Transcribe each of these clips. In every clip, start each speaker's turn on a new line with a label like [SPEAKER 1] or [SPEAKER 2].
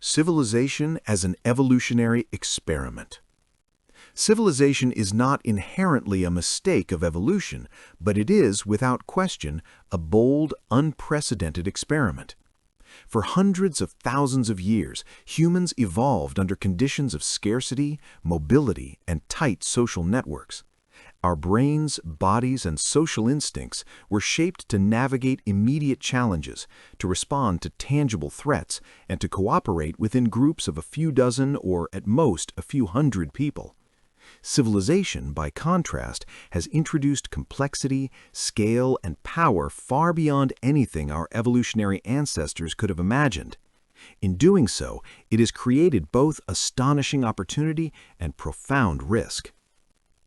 [SPEAKER 1] Civilization as an evolutionary experiment. Civilization is not inherently a mistake of evolution, but it is, without question, a bold, unprecedented experiment. For hundreds of thousands of years, humans evolved under conditions of scarcity, mobility, and tight social networks. Our brains, bodies, and social instincts were shaped to navigate immediate challenges, to respond to tangible threats, and to cooperate within groups of a few dozen or, at most, a few hundred people. Civilization, by contrast, has introduced complexity, scale, and power far beyond anything our evolutionary ancestors could have imagined. In doing so, it has created both astonishing opportunity and profound risk.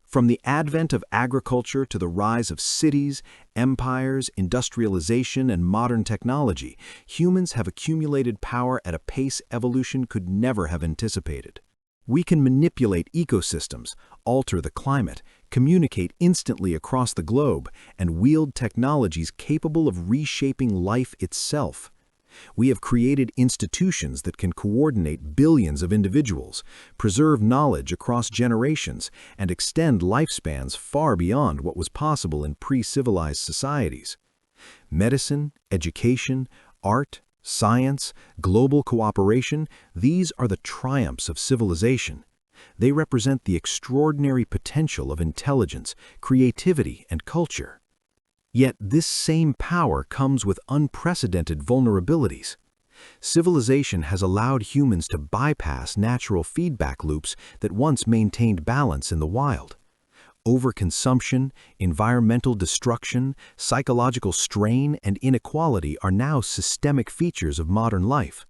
[SPEAKER 1] From the advent of agriculture to the rise of cities, empires, industrialization, and modern technology, humans have accumulated power at a pace evolution could never have anticipated. We can manipulate ecosystems, alter the climate, communicate instantly across the globe, and wield technologies capable of reshaping life itself. We have created institutions that can coordinate billions of individuals, preserve knowledge across generations, and extend lifespans far beyond what was possible in pre-civilized societies. Medicine, education, art, science, global cooperation, these are the triumphs of civilization. They represent the extraordinary potential of intelligence, creativity, and culture. Yet this same power comes with unprecedented vulnerabilities. Civilization has allowed humans to bypass natural feedback loops that once maintained balance in the wild. Overconsumption, environmental destruction, psychological strain, and inequality are now systemic features of modern life.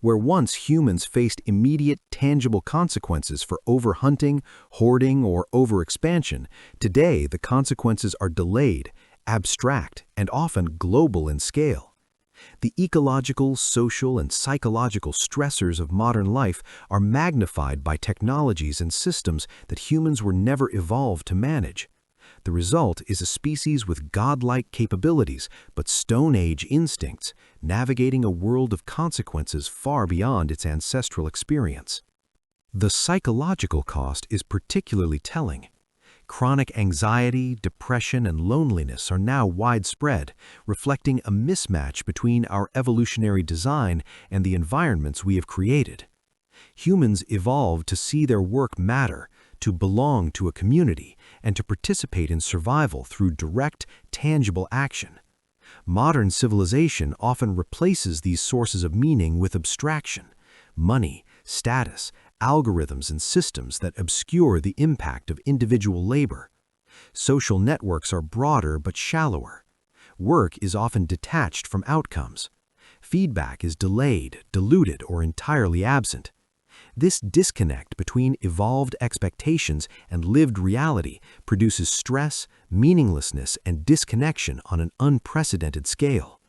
[SPEAKER 1] Where once humans faced immediate, tangible consequences for overhunting, hoarding, or overexpansion, today the consequences are delayed, abstract, and often global in scale. The ecological, social, and psychological stressors of modern life are magnified by technologies and systems that humans were never evolved to manage. The result is a species with godlike capabilities but Stone Age instincts, navigating a world of consequences far beyond its ancestral experience. The psychological cost is particularly telling. Chronic anxiety, depression, and loneliness are now widespread, reflecting a mismatch between our evolutionary design and the environments we have created. Humans evolved to see their work matter, to belong to a community, and to participate in survival through direct, tangible action. Modern civilization often replaces these sources of meaning with abstraction, money, status, algorithms, and systems that obscure the impact of individual labor. Social networks are broader but shallower. Work is often detached from outcomes. Feedback is delayed, diluted, or entirely absent. This disconnect between evolved expectations and lived reality produces stress, meaninglessness, and disconnection on an unprecedented scale.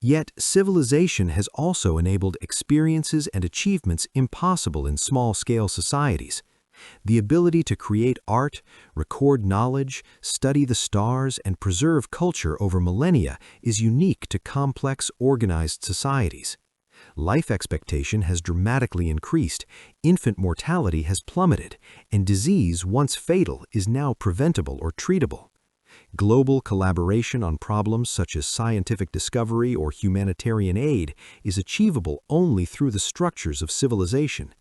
[SPEAKER 1] Yet, civilization has also enabled experiences and achievements impossible in small-scale societies. The ability to create art, record knowledge, study the stars, and preserve culture over millennia is unique to complex, organized societies. Life expectation has dramatically increased, infant mortality has plummeted, and disease, once fatal, is now preventable or treatable. Global collaboration on problems such as scientific discovery or humanitarian aid is achievable only through the structures of civilization.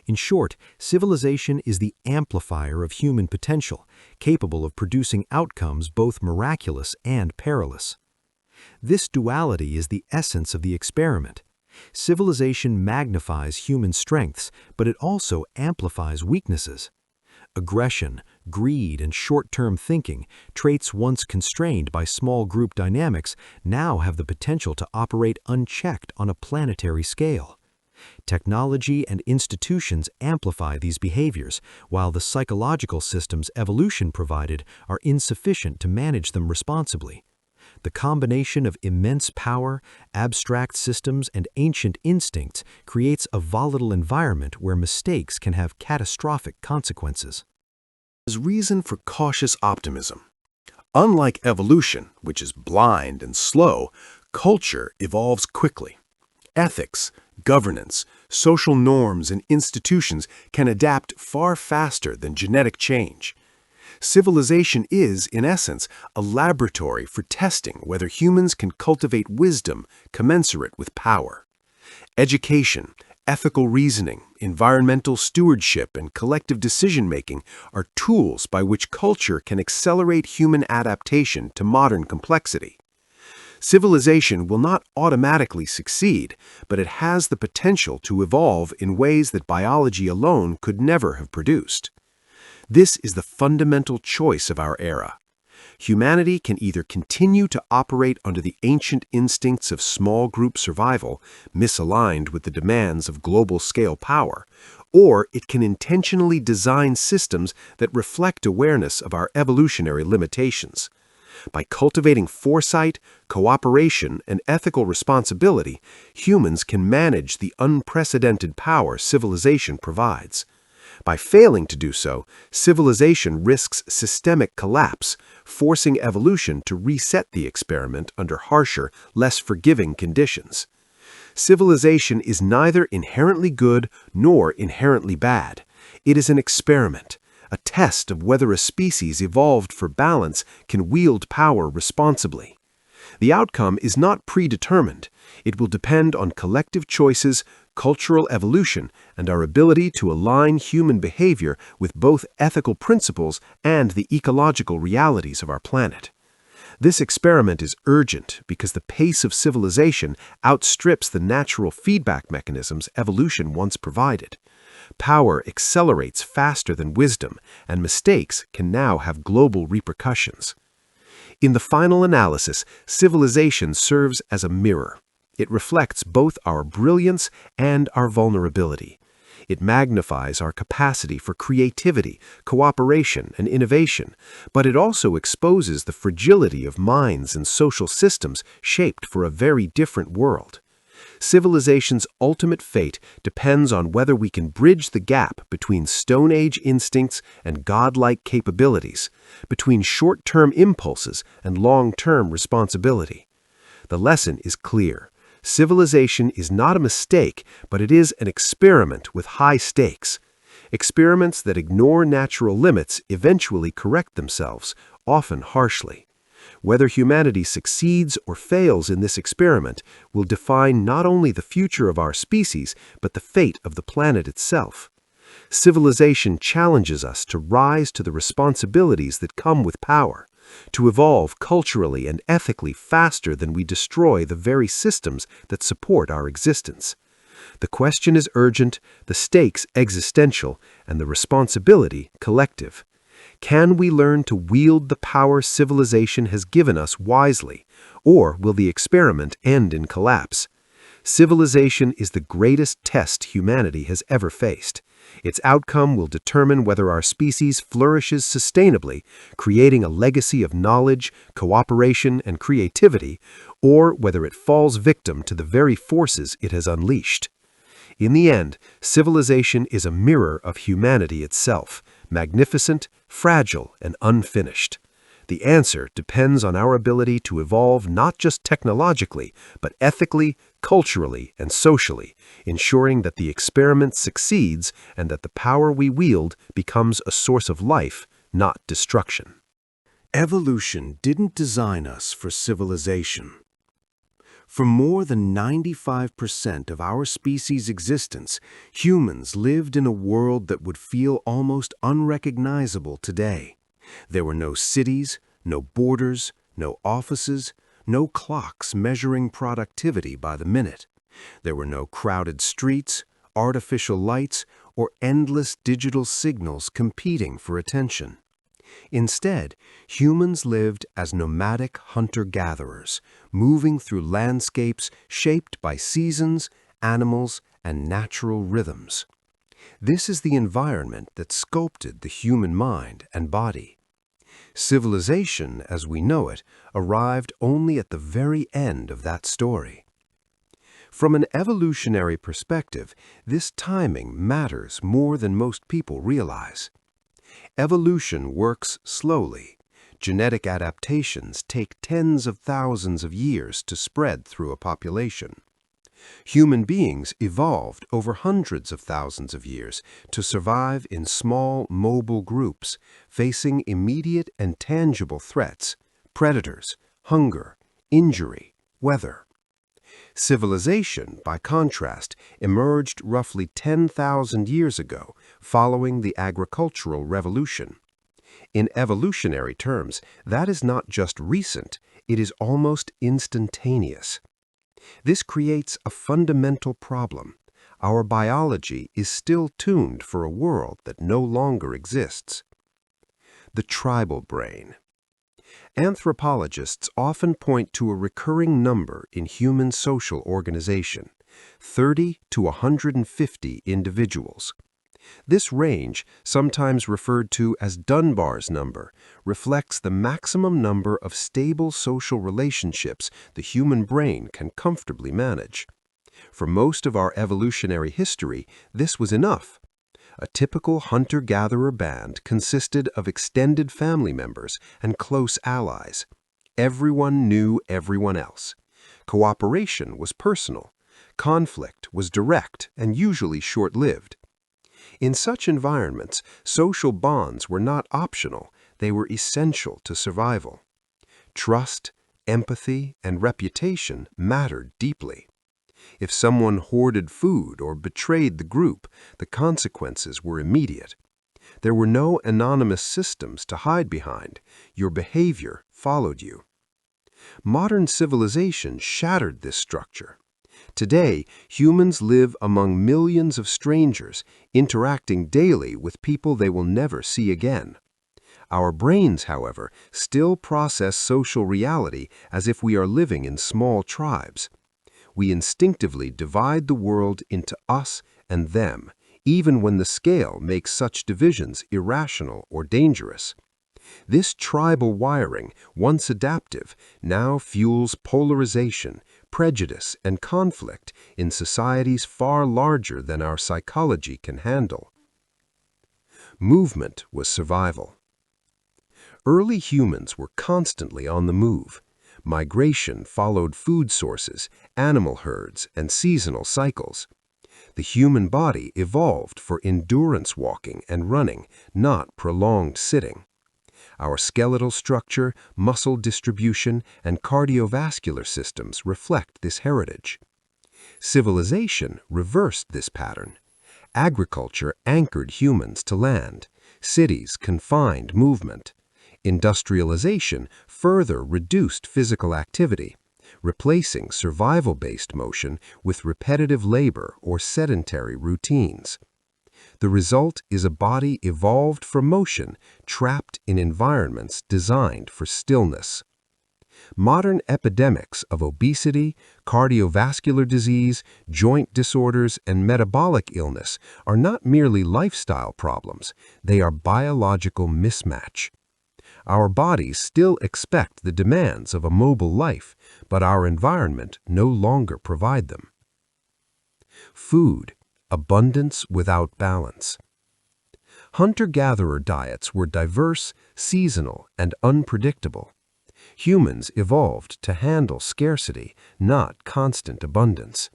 [SPEAKER 1] In short, civilization is the amplifier of human potential, capable of producing outcomes both miraculous and perilous. This duality is the essence of the experiment. Civilization magnifies human strengths, but it also amplifies weaknesses. Aggression, greed, and short-term thinking, traits once constrained by small group dynamics, now have the potential to operate unchecked on a planetary scale. Technology and institutions amplify these behaviors, while the psychological systems evolution provided are insufficient to manage them responsibly. The combination of immense power, abstract systems, and ancient instincts creates a volatile environment where mistakes can have catastrophic consequences.
[SPEAKER 2] There's reason for cautious optimism. Unlike evolution, which is blind and slow, culture evolves quickly. Ethics, Governance, social norms, and institutions can adapt far faster than genetic change. Civilization is, in essence, a laboratory for testing whether humans can cultivate wisdom commensurate with power. Education, ethical reasoning, environmental stewardship, and collective decision-making are tools by which culture can accelerate human adaptation to modern complexity. Civilization will not automatically succeed, but it has the potential to evolve in ways that biology alone could never have produced. This is the fundamental choice of our era. Humanity can either continue to operate under the ancient instincts of small group survival, misaligned with the demands of global-scale power, or it can intentionally design systems that reflect awareness of our evolutionary limitations. By cultivating foresight, cooperation, and ethical responsibility, humans can manage the unprecedented power civilization provides. By failing to do so, civilization risks systemic collapse, forcing evolution to reset the experiment under harsher, less forgiving conditions. Civilization is neither inherently good nor inherently bad. It is an experiment, a test of whether a species evolved for balance can wield power responsibly. The outcome is not predetermined. It will depend on collective choices, cultural evolution, and our ability to align human behavior with both ethical principles and the ecological realities of our planet. This experiment is urgent because the pace of civilization outstrips the natural feedback mechanisms evolution once provided. Power accelerates faster than wisdom, and mistakes can now have global repercussions. In the final analysis, civilization serves as a mirror. It reflects both our brilliance and our vulnerability. It magnifies our capacity for creativity, cooperation, and innovation, but it also exposes the fragility of minds and social systems shaped for a very different world. Civilization's ultimate fate depends on whether we can bridge the gap between Stone Age instincts and godlike capabilities, between short-term impulses and long-term responsibility. The lesson is clear. Civilization is not a mistake, but it is an experiment with high stakes. Experiments that ignore natural limits eventually correct themselves, often harshly. Whether humanity succeeds or fails in this experiment will define not only the future of our species, but the fate of the planet itself. Civilization challenges us to rise to the responsibilities that come with power, to evolve culturally and ethically faster than we destroy the very systems that support our existence. The question is urgent, the stakes existential, and the responsibility collective. Can we learn to wield the power civilization has given us wisely, or will the experiment end in collapse? Civilization is the greatest test humanity has ever faced. Its outcome will determine whether our species flourishes sustainably, creating a legacy of knowledge, cooperation, and creativity, or whether it falls victim to the very forces it has unleashed. In the end, civilization is a mirror of humanity itself, magnificent, fragile, and unfinished. The answer depends on our ability to evolve not just technologically, but ethically, culturally, and socially, ensuring that the experiment succeeds and that the power we wield becomes a source of life, not destruction. Evolution didn't design us for civilization. For more than 95% of our species' existence, humans lived in a world that would feel almost unrecognizable today. There were no cities, no borders, no offices, no clocks measuring productivity by the minute. There were no crowded streets, artificial lights, or endless digital signals competing for attention. Instead, humans lived as nomadic hunter-gatherers, moving through landscapes shaped by seasons, animals, and natural rhythms. This is the environment that sculpted the human mind and body. Civilization, as we know it, arrived only at the very end of that story. From an evolutionary perspective, this timing matters more than most people realize. Evolution works slowly. Genetic adaptations take tens of thousands of years to spread through a population. Human beings evolved over hundreds of thousands of years to survive in small, mobile groups, facing immediate and tangible threats: predators, hunger, injury, weather. Civilization, by contrast, emerged roughly 10,000 years ago, following the agricultural revolution. In evolutionary terms, that is not just recent, it is almost instantaneous. This creates a fundamental problem. Our biology is still tuned for a world that no longer exists. The tribal brain. Anthropologists often point to a recurring number in human social organization: 30 to 150 individuals. This range, sometimes referred to as Dunbar's number, reflects the maximum number of stable social relationships the human brain can comfortably manage. For most of our evolutionary history, this was enough. A typical hunter-gatherer band consisted of extended family members and close allies. Everyone knew everyone else. Cooperation was personal. Conflict was direct and usually short-lived. In such environments, social bonds were not optional, they were essential to survival. Trust, empathy, and reputation mattered deeply. If someone hoarded food or betrayed the group, the consequences were immediate. There were no anonymous systems to hide behind. Your behavior followed you. Modern civilization shattered this structure. Today, humans live among millions of strangers, interacting daily with people they will never see again. Our brains, however, still process social reality as if we are living in small tribes. We instinctively divide the world into us and them, even when the scale makes such divisions irrational or dangerous. This tribal wiring, once adaptive, now fuels polarization, prejudice, and conflict in societies far larger than our psychology can handle. Movement was survival. Early humans were constantly on the move. Migration followed food sources, animal herds, and seasonal cycles. The human body evolved for endurance walking and running, not prolonged sitting. Our skeletal structure, muscle distribution, and cardiovascular systems reflect this heritage. Civilization reversed this pattern. Agriculture anchored humans to land. Cities confined movement. Industrialization further reduced physical activity, replacing survival-based motion with repetitive labor or sedentary routines. The result is a body evolved for motion, trapped in environments designed for stillness. Modern epidemics of obesity, cardiovascular disease, joint disorders, and metabolic illness are not merely lifestyle problems, they are biological mismatch. Our bodies still expect the demands of a mobile life, but our environment no longer provide them. Food, abundance without balance. Hunter-gatherer diets were diverse, seasonal, and unpredictable. Humans evolved to handle scarcity, not constant abundance.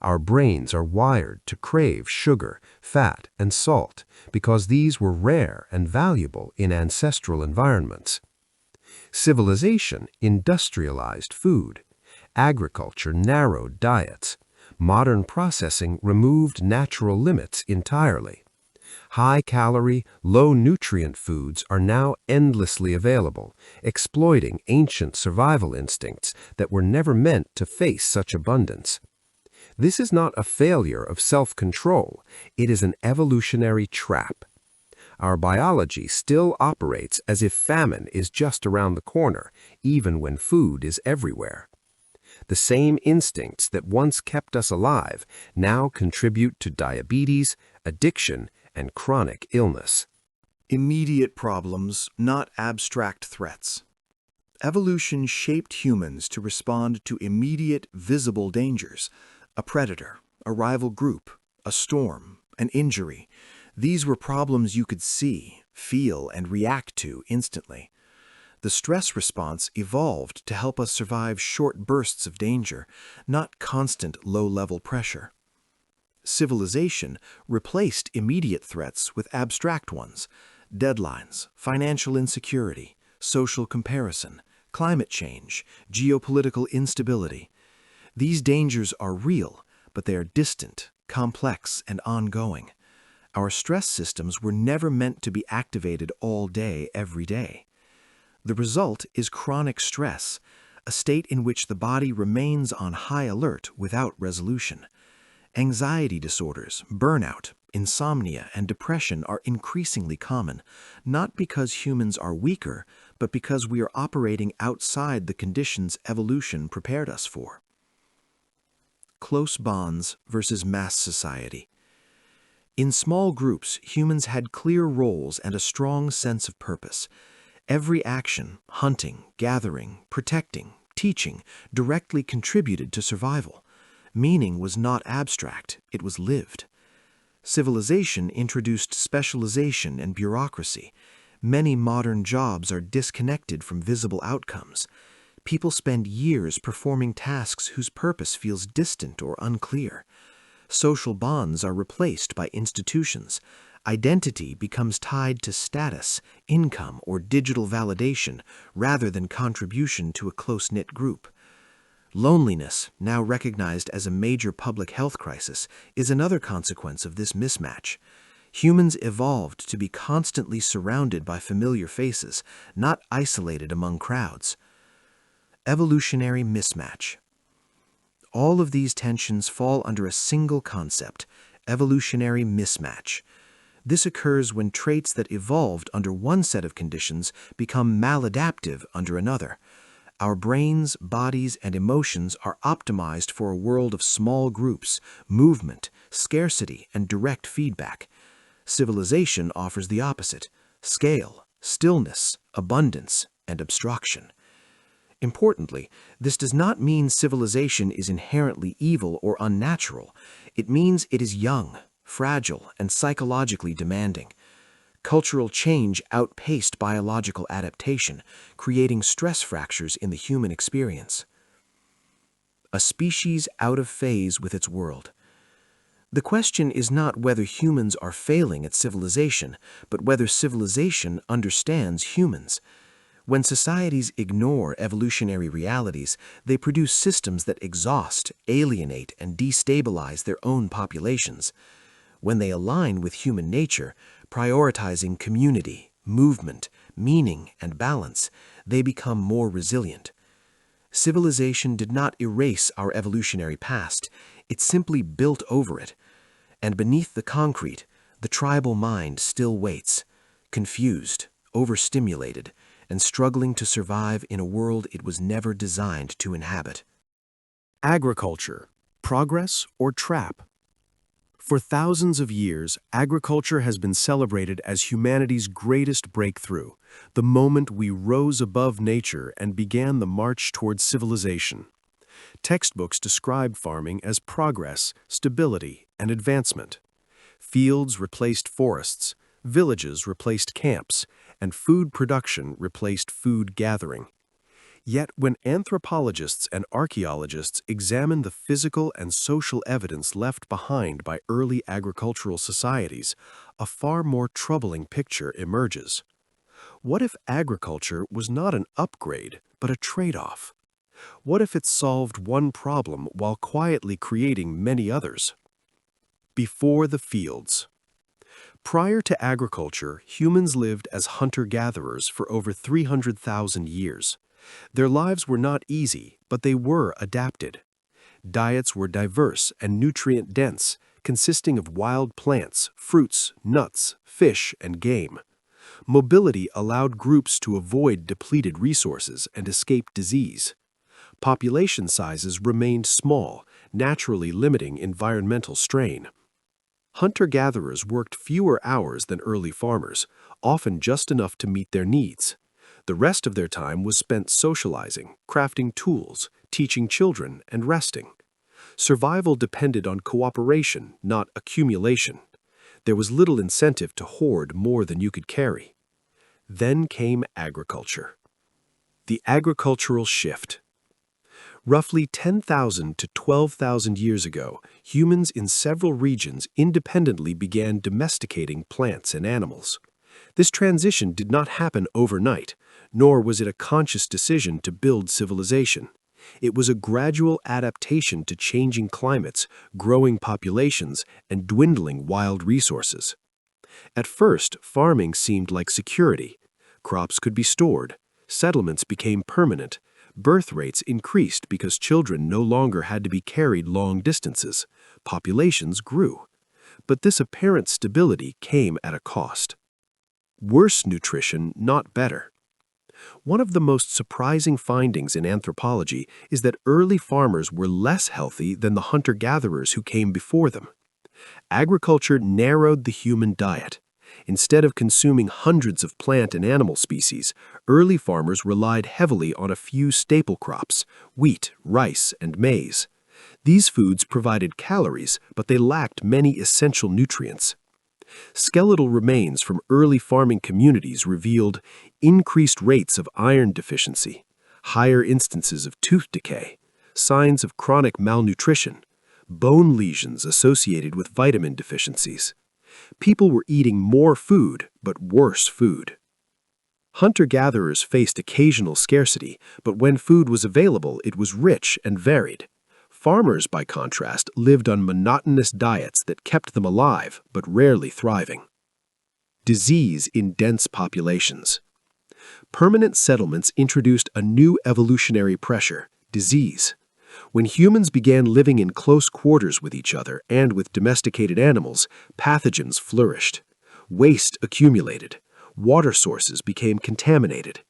[SPEAKER 2] Our brains are wired to crave sugar, fat, and salt because these were rare and valuable in ancestral environments. Civilization industrialized food. Agriculture narrowed diets. Modern processing removed natural limits entirely. High-calorie, low-nutrient foods are now endlessly available, exploiting ancient survival instincts that were never meant to face such abundance. This is not a failure of self-control, it is an evolutionary trap. Our biology still operates as if famine is just around the corner, even when food is everywhere. The same instincts that once kept us alive now contribute to diabetes, addiction, and chronic illness.
[SPEAKER 1] Immediate problems, not abstract threats. Evolution shaped humans to respond to immediate, visible dangers: a predator, a rival group, a storm, an injury. These were problems you could see, feel, and react to instantly. The stress response evolved to help us survive short bursts of danger, not constant low-level pressure. Civilization replaced immediate threats with abstract ones: deadlines, financial insecurity, social comparison, climate change, geopolitical instability. These dangers are real, but they are distant, complex, and ongoing. Our stress systems were never meant to be activated all day, every day. The result is chronic stress, a state in which the body remains on high alert without resolution. Anxiety disorders, burnout, insomnia, and depression are increasingly common, not because humans are weaker, but because we are operating outside the conditions evolution prepared us for. Close bonds versus mass society. In small groups, humans had clear roles and a strong sense of purpose. Every action, hunting, gathering, protecting, teaching, directly contributed to survival. Meaning was not abstract, it was lived. Civilization introduced specialization and bureaucracy. Many modern jobs are disconnected from visible outcomes. People spend years performing tasks whose purpose feels distant or unclear. Social bonds are replaced by institutions. Identity becomes tied to status, income, or digital validation rather than contribution to a close-knit group. Loneliness, now recognized as a major public health crisis, is another consequence of this mismatch. Humans evolved to be constantly surrounded by familiar faces, not isolated among crowds. Evolutionary mismatch. All of these tensions fall under a single concept: evolutionary mismatch. This occurs when traits that evolved under one set of conditions become maladaptive under another. Our brains, bodies, and emotions are optimized for a world of small groups, movement, scarcity, and direct feedback. Civilization offers the opposite: scale, stillness, abundance, and obstruction. Importantly, this does not mean civilization is inherently evil or unnatural. It means it is young, fragile, and psychologically demanding. Cultural change outpaced biological adaptation, creating stress fractures in the human experience. A species out of phase with its world. The question is not whether humans are failing at civilization, but whether civilization understands humans. When societies ignore evolutionary realities, they produce systems that exhaust, alienate, and destabilize their own populations. When they align with human nature, prioritizing community, movement, meaning, and balance, they become more resilient. Civilization did not erase our evolutionary past, it simply built over it. And beneath the concrete, the tribal mind still waits, confused, overstimulated, and struggling to survive in a world it was never designed to inhabit.
[SPEAKER 2] Agriculture, progress or trap? For thousands of years, agriculture has been celebrated as humanity's greatest breakthrough, the moment we rose above nature and began the march towards civilization. Textbooks describe farming as progress, stability, and advancement. Fields replaced forests, villages replaced camps, and food production replaced food gathering. Yet when anthropologists and archaeologists examine the physical and social evidence left behind by early agricultural societies, a far more troubling picture emerges. What if agriculture was not an upgrade, but a trade-off? What if it solved one problem while quietly creating many others? Before the fields. Prior to agriculture, humans lived as hunter-gatherers for over 300,000 years. Their lives were not easy, but they were adapted. Diets were diverse and nutrient-dense, consisting of wild plants, fruits, nuts, fish, and game. Mobility allowed groups to avoid depleted resources and escape disease. Population sizes remained small, naturally limiting environmental strain. Hunter-gatherers worked fewer hours than early farmers, often just enough to meet their needs. The rest of their time was spent socializing, crafting tools, teaching children, and resting. Survival depended on cooperation, not accumulation. There was little incentive to hoard more than you could carry. Then came agriculture. The agricultural shift. Roughly 10,000 to 12,000 years ago, humans in several regions independently began domesticating plants and animals. This transition did not happen overnight, nor was it a conscious decision to build civilization. It was a gradual adaptation to changing climates, growing populations, and dwindling wild resources. At first, farming seemed like security. Crops could be stored, settlements became permanent, birth rates increased because children no longer had to be carried long distances, populations grew. But this apparent stability came at a cost. Worse nutrition, not better. One of the most surprising findings in anthropology is that early farmers were less healthy than the hunter-gatherers who came before them. Agriculture narrowed the human diet. Instead of consuming hundreds of plant and animal species, early farmers relied heavily on a few staple crops: wheat, rice, and maize. These foods provided calories, but they lacked many essential nutrients. Skeletal remains from early farming communities revealed increased rates of iron deficiency, higher instances of tooth decay, signs of chronic malnutrition, bone lesions associated with vitamin deficiencies. People were eating more food, but worse food. Hunter-gatherers faced occasional scarcity, but when food was available, it was rich and varied. Farmers, by contrast, lived on monotonous diets that kept them alive, but rarely thriving. Disease in dense populations. Permanent settlements introduced a new evolutionary pressure: disease. When humans began living in close quarters with each other and with domesticated animals, pathogens flourished. Waste accumulated. Water sources became contaminated.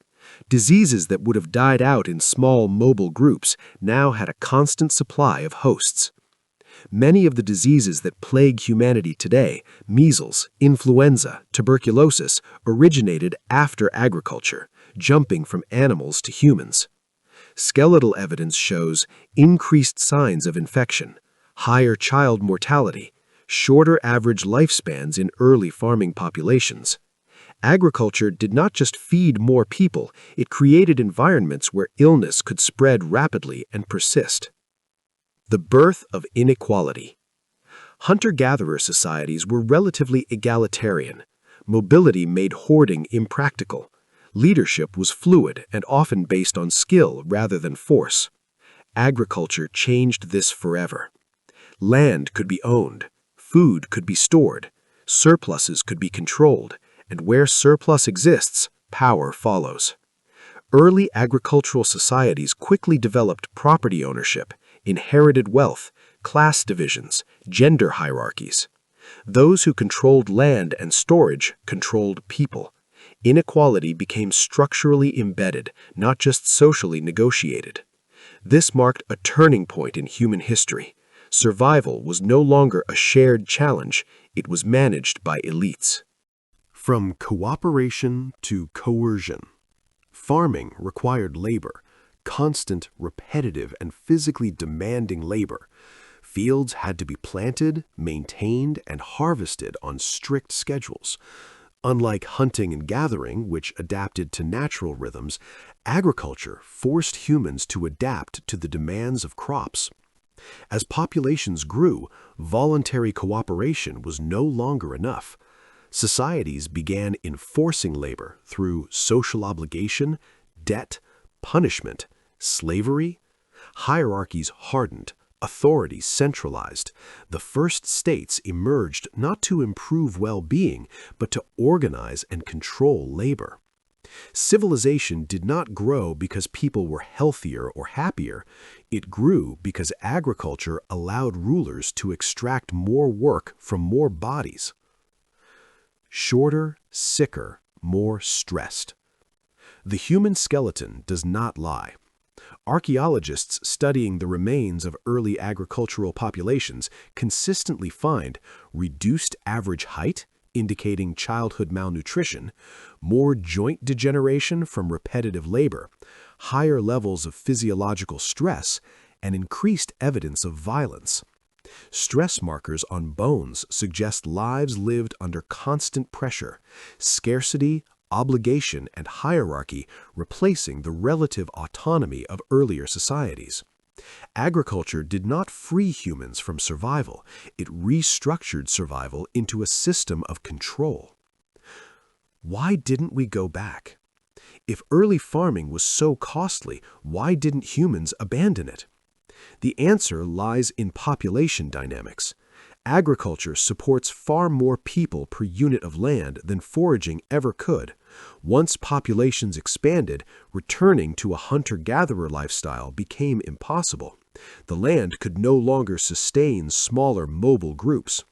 [SPEAKER 2] Diseases that would have died out in small, mobile groups now had a constant supply of hosts. Many of the diseases that plague humanity today, measles, influenza, tuberculosis, originated after agriculture, jumping from animals to humans. Skeletal evidence shows increased signs of infection, higher child mortality, shorter average lifespans in early farming populations. Agriculture did not just feed more people, it created environments where illness could spread rapidly and persist. The birth of inequality. Hunter-gatherer societies were relatively egalitarian. Mobility made hoarding impractical. Leadership was fluid and often based on skill rather than force. Agriculture changed this forever. Land could be owned, food could be stored, surpluses could be controlled, and where surplus exists, power follows. Early agricultural societies quickly developed property ownership, inherited wealth, class divisions, gender hierarchies. Those who controlled land and storage controlled people. Inequality became structurally embedded, not just socially negotiated. This marked a turning point in human history. Survival was no longer a shared challenge, it was managed by elites.
[SPEAKER 1] From cooperation to coercion. Farming required labor, constant, repetitive, and physically demanding labor. Fields had to be planted, maintained, and harvested on strict schedules. Unlike hunting and gathering, which adapted to natural rhythms, agriculture forced humans to adapt to the demands of crops. As populations grew, voluntary cooperation was no longer enough. Societies began enforcing labor through social obligation, debt, punishment, slavery. Hierarchies hardened, authorities centralized. The first states emerged not to improve well-being, but to organize and control labor. Civilization did not grow because people were healthier or happier. It grew because agriculture allowed rulers to extract more work from more bodies. Shorter, sicker, more stressed. The human skeleton does not lie. Archaeologists studying the remains of early agricultural populations consistently find reduced average height, indicating childhood malnutrition, more joint degeneration from repetitive labor, higher levels of physiological stress, and increased evidence of violence. Stress markers on bones suggest lives lived under constant pressure, scarcity,
[SPEAKER 2] obligation and hierarchy, replacing the relative autonomy of earlier societies. Agriculture did not free humans from survival, it restructured survival into a system of control. Why didn't we go back? If early farming was so costly, why didn't humans abandon it? The answer lies in population dynamics. Agriculture supports far more people per unit of land than foraging ever could. Once populations expanded, returning to a hunter-gatherer lifestyle became impossible. The land could no longer sustain smaller mobile groups.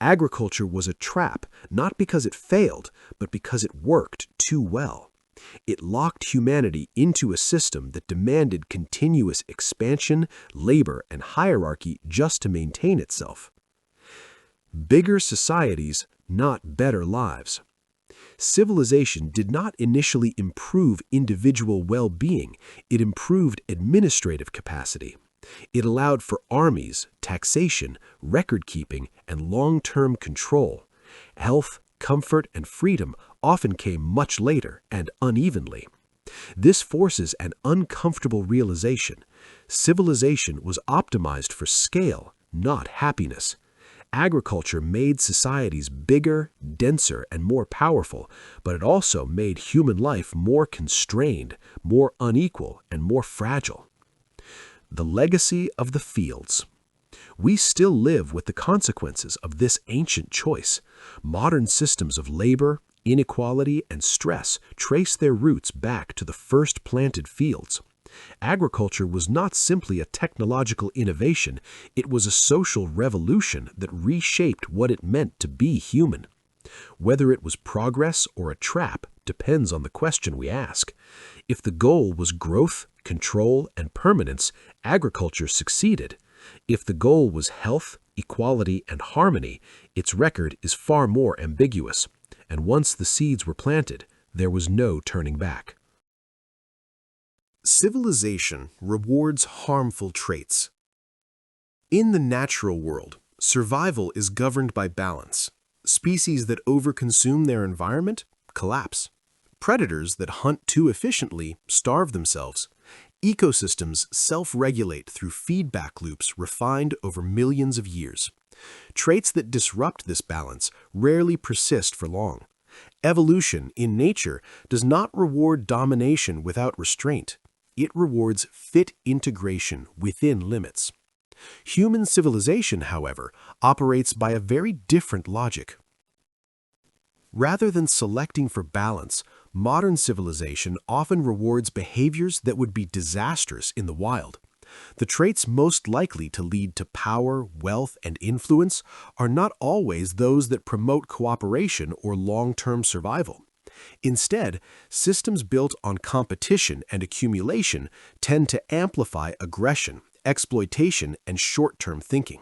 [SPEAKER 2] Agriculture was a trap, not because it failed, but because it worked too well. It locked humanity into a system that demanded continuous expansion, labor, and hierarchy just to maintain itself. Bigger societies, not better lives. Civilization did not initially improve individual well-being, it improved administrative capacity. It allowed for armies, taxation, record-keeping, and long-term control. Health, comfort, and freedom often came much later and unevenly. This forces an uncomfortable realization. Civilization was optimized for scale, not happiness. Agriculture made societies bigger, denser, and more powerful, but it also made human life more constrained, more unequal, and more fragile. The legacy of the fields. We still live with the consequences of this ancient choice. Modern systems of labor, inequality, and stress trace their roots back to the first planted fields. Agriculture was not simply a technological innovation, it was a social revolution that reshaped what it meant to be human. Whether it was progress or a trap depends on the question we ask. If the goal was growth, control, and permanence, agriculture succeeded. If the goal was health, equality, and harmony, its record is far more ambiguous. And once the seeds were planted, there was no turning back. Civilization rewards harmful traits. In the natural world, survival is governed by balance. Species that overconsume their environment collapse. Predators that hunt too efficiently starve themselves. Ecosystems self-regulate through feedback loops refined over millions of years. Traits that disrupt this balance rarely persist for long. Evolution in nature does not reward domination without restraint. It rewards fit integration within limits. Human civilization, however, operates by a very different logic. Rather than selecting for balance, modern civilization often rewards behaviors that would be disastrous in the wild. The traits most likely to lead to power, wealth, and influence are not always those that promote cooperation or long-term survival. Instead, systems built on competition and accumulation tend to amplify aggression, exploitation, and short-term thinking.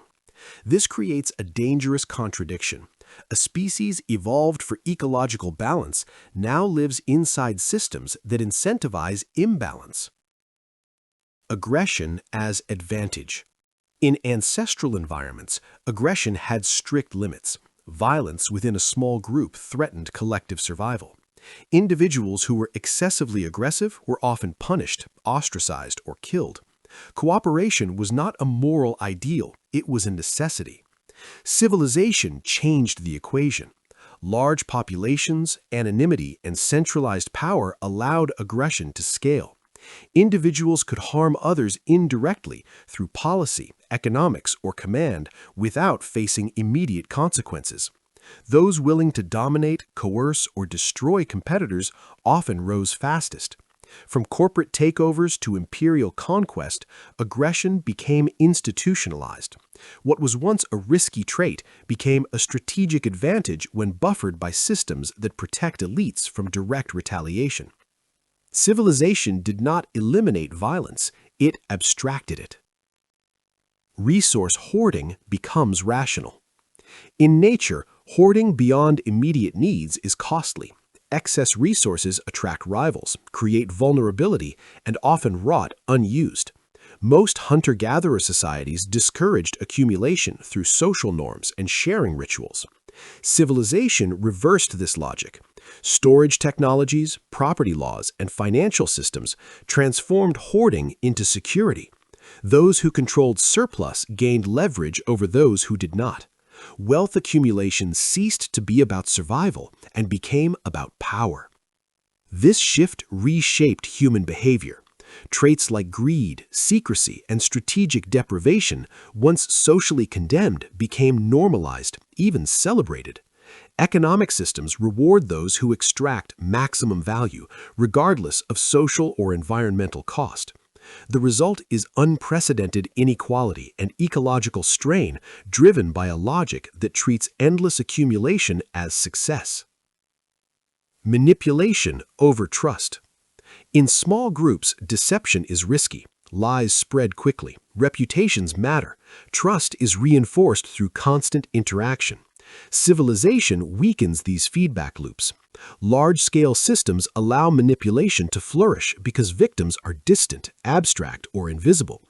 [SPEAKER 2] This creates a dangerous contradiction. A species evolved for ecological balance now lives inside systems that incentivize imbalance. Aggression as advantage. In ancestral environments, aggression had strict limits. Violence within a small group threatened collective survival. Individuals who were excessively aggressive were often punished, ostracized, or killed. Cooperation was not a moral ideal, it was a necessity. Civilization changed the equation. Large populations, anonymity, and centralized power allowed aggression to scale. Individuals could harm others indirectly through policy, economics, or command without facing immediate consequences. Those willing to dominate, coerce, or destroy competitors often rose fastest. From corporate takeovers to imperial conquest, aggression became institutionalized. What was once a risky trait became a strategic advantage when buffered by systems that protect elites from direct retaliation. Civilization did not eliminate violence, it abstracted it. Resource hoarding becomes rational. In nature, hoarding beyond immediate needs is costly. Excess resources attract rivals, create vulnerability, and often rot unused. Most hunter-gatherer societies discouraged accumulation through social norms and sharing rituals. Civilization reversed this logic. Storage technologies, property laws, and financial systems transformed hoarding into security. Those who controlled surplus gained leverage over those who did not. Wealth accumulation ceased to be about survival and became about power. This shift reshaped human behavior. Traits like greed, secrecy, and strategic deprivation, once socially condemned, became normalized, even celebrated. Economic systems reward those who extract maximum value, regardless of social or environmental cost. The result is unprecedented inequality and ecological strain driven by a logic that treats endless accumulation as success. Manipulation over trust. In small groups, deception is risky. Lies spread quickly. Reputations matter. Trust is reinforced through constant interaction. Civilization weakens these feedback loops. Large-scale systems allow manipulation to flourish because victims are distant, abstract, or invisible.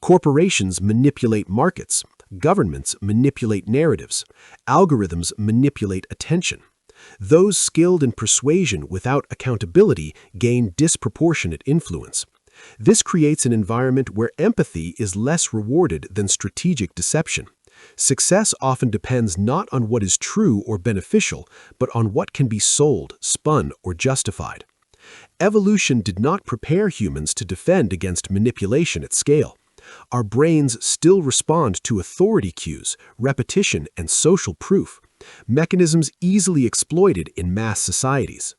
[SPEAKER 2] Corporations manipulate markets. Governments manipulate narratives. Algorithms manipulate attention. Those skilled in persuasion without accountability gain disproportionate influence. This creates an environment where empathy is less rewarded than strategic deception. Success often depends not on what is true or beneficial, but on what can be sold, spun, or justified. Evolution did not prepare humans to defend against manipulation at scale. Our brains still respond to authority cues, repetition, and social proof, mechanisms easily exploited in mass societies.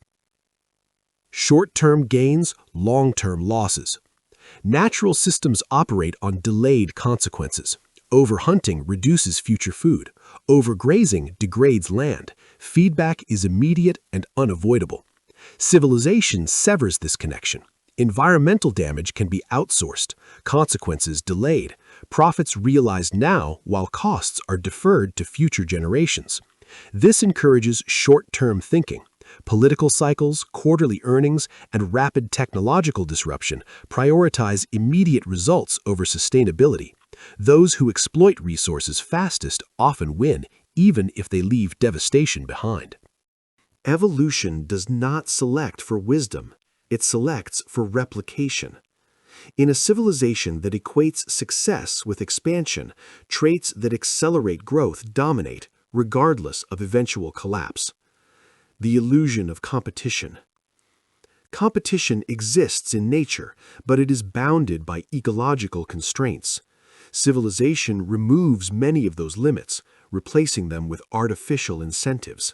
[SPEAKER 2] Short-term gains, long-term losses. Natural systems operate on delayed consequences. Overhunting reduces future food. Overgrazing degrades land. Feedback is immediate and unavoidable. Civilization severs this connection. Environmental damage can be outsourced, consequences delayed, profits realized now while costs are deferred to future generations. This encourages short-term thinking. Political cycles, quarterly earnings, and rapid technological disruption prioritize immediate results over sustainability. Those who exploit resources fastest often win, even if they leave devastation behind. Evolution does not select for wisdom. It selects for replication. In a civilization that equates success with expansion, traits that accelerate growth dominate, regardless of eventual collapse. The illusion of competition. Competition exists in nature, but it is bounded by ecological constraints. Civilization removes many of those limits, replacing them with artificial incentives.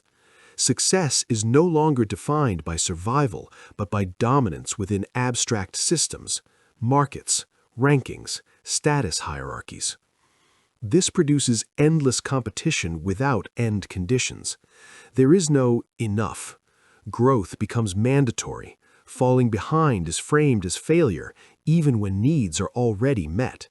[SPEAKER 2] Success is no longer defined by survival, but by dominance within abstract systems, markets, rankings, status hierarchies. This produces endless competition without end conditions. There is no enough. Growth becomes mandatory. Falling behind is framed as failure, even when needs are already met.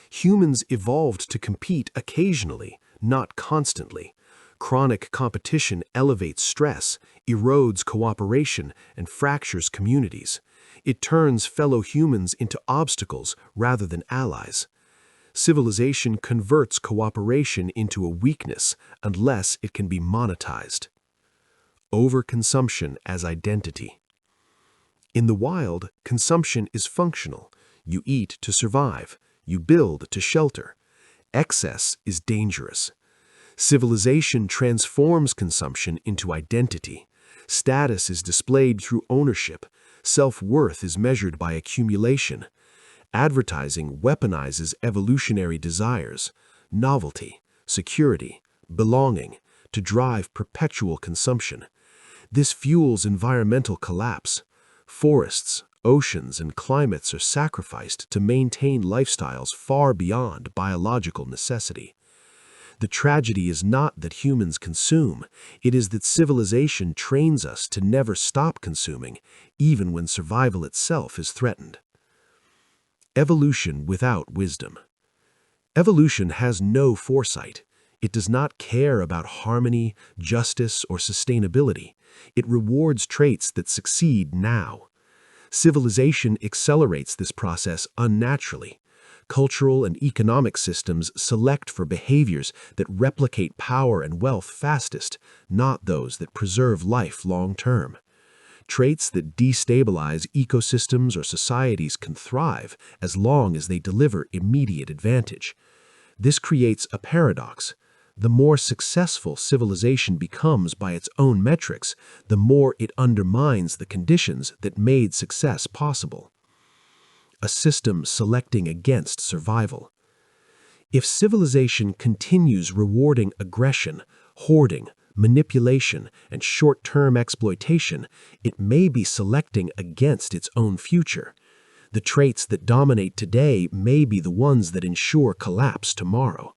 [SPEAKER 2] Humans evolved to compete occasionally, not constantly. Chronic competition elevates stress, erodes cooperation, and fractures communities. It turns fellow humans into obstacles rather than allies. Civilization converts cooperation into a weakness unless it can be monetized. Overconsumption as identity. In the wild, consumption is functional. You eat to survive. You build to shelter. Excess is dangerous. Civilization transforms consumption into identity. Status is displayed through ownership. Self-worth is measured by accumulation. Advertising weaponizes evolutionary desires, novelty, security, belonging, to drive perpetual consumption. This fuels environmental collapse. Forests, oceans, and climates are sacrificed to maintain lifestyles far beyond biological necessity. The tragedy is not that humans consume, it is that civilization trains us to never stop consuming, even when survival itself is threatened. Evolution without wisdom. Evolution has no foresight. It does not care about harmony, justice, or sustainability. It rewards traits that succeed now. Civilization accelerates this process unnaturally. Cultural and economic systems select for behaviors that replicate power and wealth fastest, not those that preserve life long-term. Traits that destabilize ecosystems or societies can thrive as long as they deliver immediate advantage. This creates a paradox. The more successful civilization becomes by its own metrics, the more it undermines the conditions that made success possible. A system selecting against survival. If civilization continues rewarding aggression, hoarding, manipulation, and short-term exploitation, it may be selecting against its own future. The traits that dominate today may be the ones that ensure collapse tomorrow.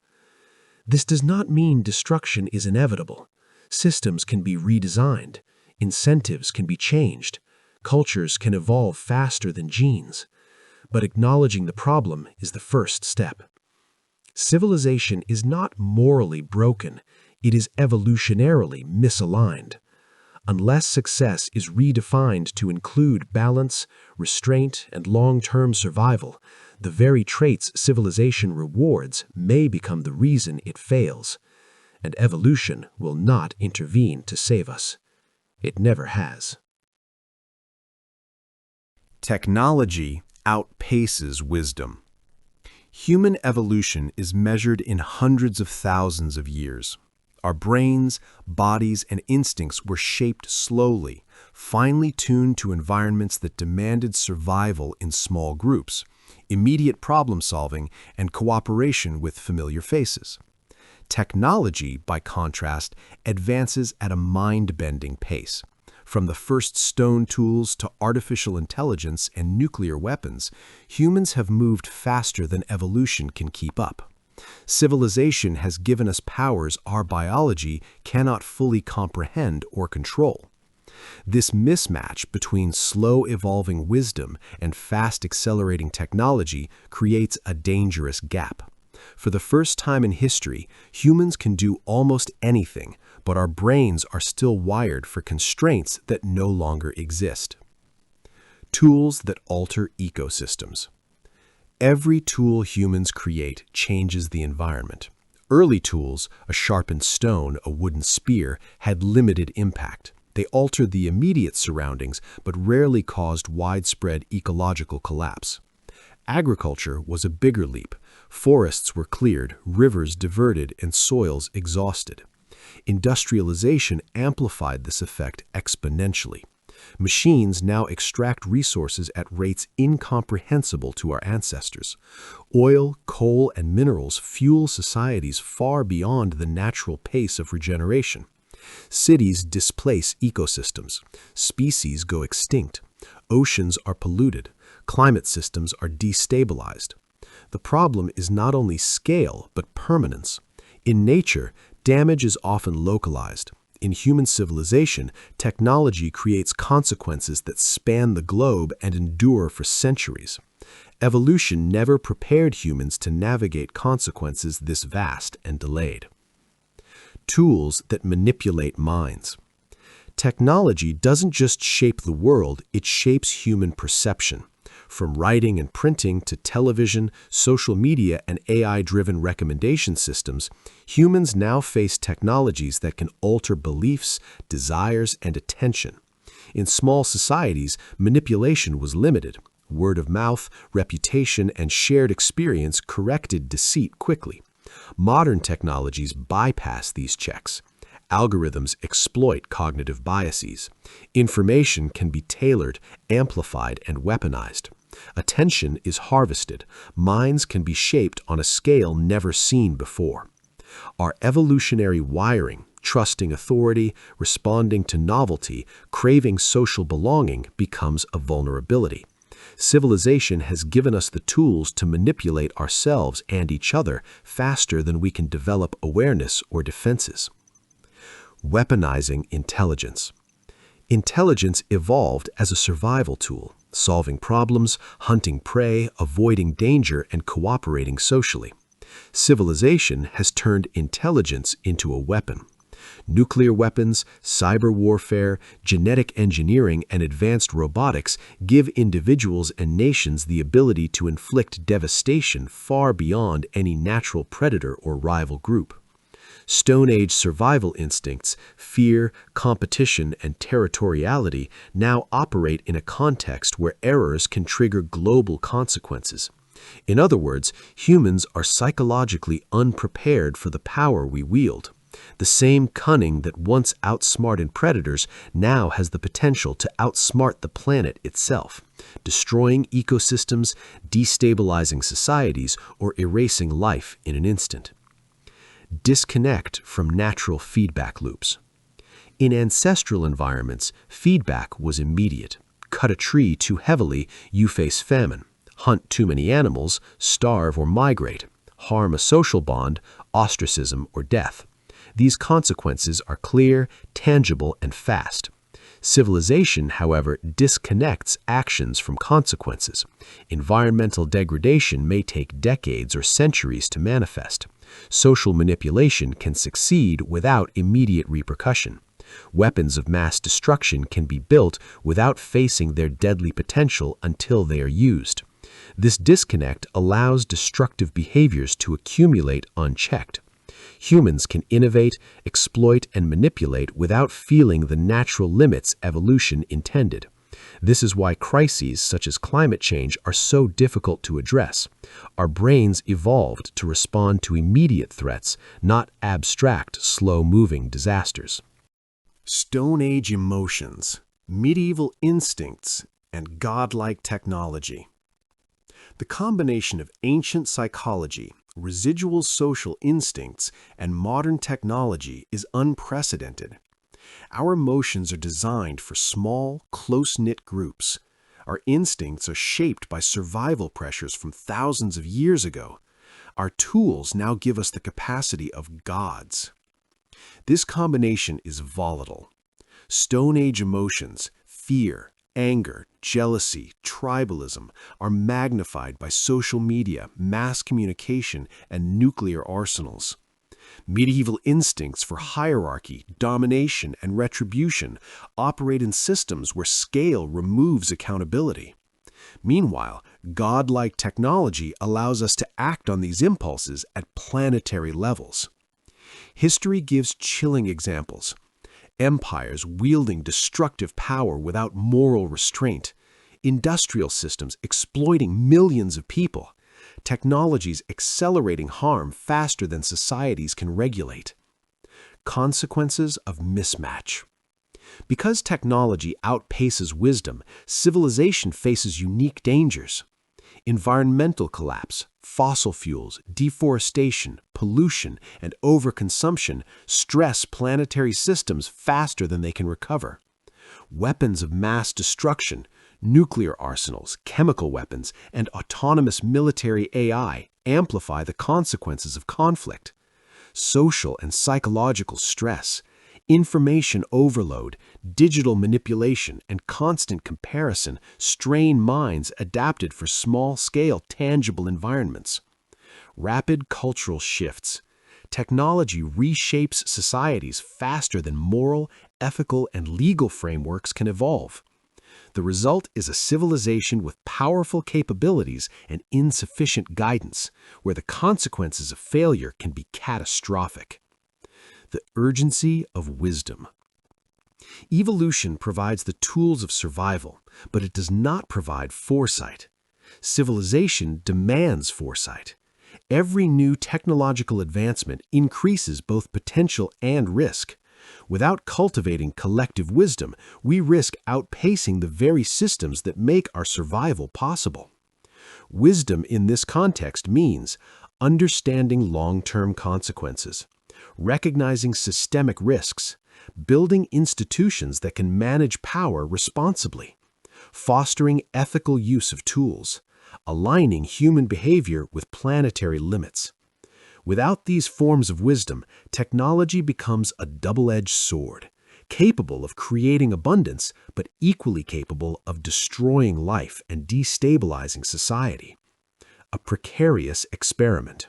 [SPEAKER 2] This does not mean destruction is inevitable. Systems can be redesigned, incentives can be changed, cultures can evolve faster than genes. But acknowledging the problem is the first step. Civilization is not morally broken, it is evolutionarily misaligned. Unless success is redefined to include balance, restraint, and long-term survival, the very traits civilization rewards may become the reason it fails. And evolution will not intervene to save us. It never has.
[SPEAKER 1] Technology outpaces wisdom. Human evolution is measured in hundreds of thousands of years. Our brains, bodies, and instincts were shaped slowly, finely tuned to environments that demanded survival in small groups, immediate problem-solving, and cooperation with familiar faces. Technology, by contrast, advances at a mind-bending pace. From the first stone tools to artificial intelligence and nuclear weapons, humans have moved faster than evolution can keep up. Civilization has given us powers our biology cannot fully comprehend or control. This mismatch between slow-evolving wisdom and fast-accelerating technology creates a dangerous gap. For the first time in history, humans can do almost anything, but our brains are still wired for constraints that no longer exist. Tools that alter ecosystems. Every tool humans create changes the environment. Early tools, a sharpened stone, a wooden spear, had limited impact. They altered the immediate surroundings, but rarely caused widespread ecological collapse. Agriculture was a bigger leap. Forests were cleared, rivers diverted, and soils exhausted. Industrialization amplified this effect exponentially. Machines now extract resources at rates incomprehensible to our ancestors. Oil, coal, and minerals fuel societies far beyond the natural pace of regeneration. Cities displace ecosystems. Species go extinct. Oceans are polluted. Climate systems are destabilized. The problem is not only scale, but permanence. In nature, damage is often localized. In human civilization, technology creates consequences that span the globe and endure for centuries. Evolution never prepared humans to navigate consequences this vast and delayed. Tools that manipulate minds. Technology doesn't just shape the world, it shapes human perception. From writing and printing to television, social media, and AI-driven recommendation systems, humans now face technologies that can alter beliefs, desires, and attention. In small societies, manipulation was limited. Word of mouth, reputation, and shared experience corrected deceit quickly. Modern technologies bypass these checks. Algorithms exploit cognitive biases. Information can be tailored, amplified, and weaponized. Attention is harvested. Minds can be shaped on a scale never seen before. Our evolutionary wiring, trusting authority, responding to novelty, craving social belonging, becomes a vulnerability. Civilization has given us the tools to manipulate ourselves and each other faster than we can develop awareness or defenses. Weaponizing intelligence. Intelligence evolved as a survival tool, solving problems, hunting prey, avoiding danger, and cooperating socially. Civilization has turned intelligence into a weapon.
[SPEAKER 2] Nuclear weapons, cyber warfare, genetic engineering, and advanced robotics give individuals and nations the ability to inflict devastation far beyond any natural predator or rival group. Stone Age survival instincts, fear, competition, and territoriality now operate in a context where errors can trigger global consequences. In other words, humans are psychologically unprepared for the power we wield. The same cunning that once outsmarted predators now has the potential to outsmart the planet itself, destroying ecosystems, destabilizing societies, or erasing life in an instant. Disconnect from natural feedback loops. In ancestral environments, feedback was immediate. Cut a tree too heavily, you face famine. Hunt too many animals, starve or migrate. Harm a social bond, ostracism or death. These consequences are clear, tangible, and fast. Civilization, however, disconnects actions from consequences. Environmental degradation may take decades or centuries to manifest. Social manipulation can succeed without immediate repercussion. Weapons of mass destruction can be built without facing their deadly potential until they are used. This disconnect allows destructive behaviors to accumulate unchecked. Humans can innovate, exploit, and manipulate without feeling the natural limits evolution intended. This is why crises such as climate change are so difficult to address. Our brains evolved to respond to immediate threats, not abstract, slow-moving disasters.
[SPEAKER 1] Stone Age emotions, medieval instincts, and godlike technology. The combination of ancient psychology, residual social instincts, and modern technology is unprecedented. Our emotions are designed for small, close-knit groups. Our instincts are shaped by survival pressures from thousands of years ago. Our tools now give us the capacity of gods. This combination is volatile. Stone Age emotions, fear, anger, jealousy, tribalism, are magnified by social media, mass communication, and nuclear arsenals. Medieval instincts for hierarchy, domination, and retribution operate in systems where scale removes accountability. Meanwhile, godlike technology allows us to act on these impulses at planetary levels. History gives chilling examples. Empires wielding destructive power without moral restraint, industrial systems exploiting millions of people, technologies accelerating harm faster than societies can regulate. Consequences of mismatch. Because technology outpaces wisdom, civilization faces unique dangers. Environmental collapse, fossil fuels, deforestation, pollution, and overconsumption stress planetary systems faster than they can recover. Weapons of mass destruction, nuclear arsenals, chemical weapons, and autonomous military AI amplify the consequences of conflict. Social and psychological stress, information overload, digital manipulation, and constant comparison strain minds adapted for small-scale, tangible environments. Rapid cultural shifts. Technology reshapes societies faster than moral, ethical, and legal frameworks can evolve. The result is a civilization with powerful capabilities and insufficient guidance, where the consequences of failure can be catastrophic. The urgency of wisdom. Evolution provides the tools of survival, but it does not provide foresight. Civilization demands foresight. Every new technological advancement increases both potential and risk. Without cultivating collective wisdom, we risk outpacing the very systems that make our survival possible. Wisdom in this context means understanding long-term consequences, recognizing systemic risks, building institutions that can manage power responsibly, fostering ethical use of tools, aligning human behavior with planetary limits. Without these forms of wisdom, technology becomes a double-edged sword, capable of creating abundance, but equally capable of destroying life and destabilizing society. A precarious experiment.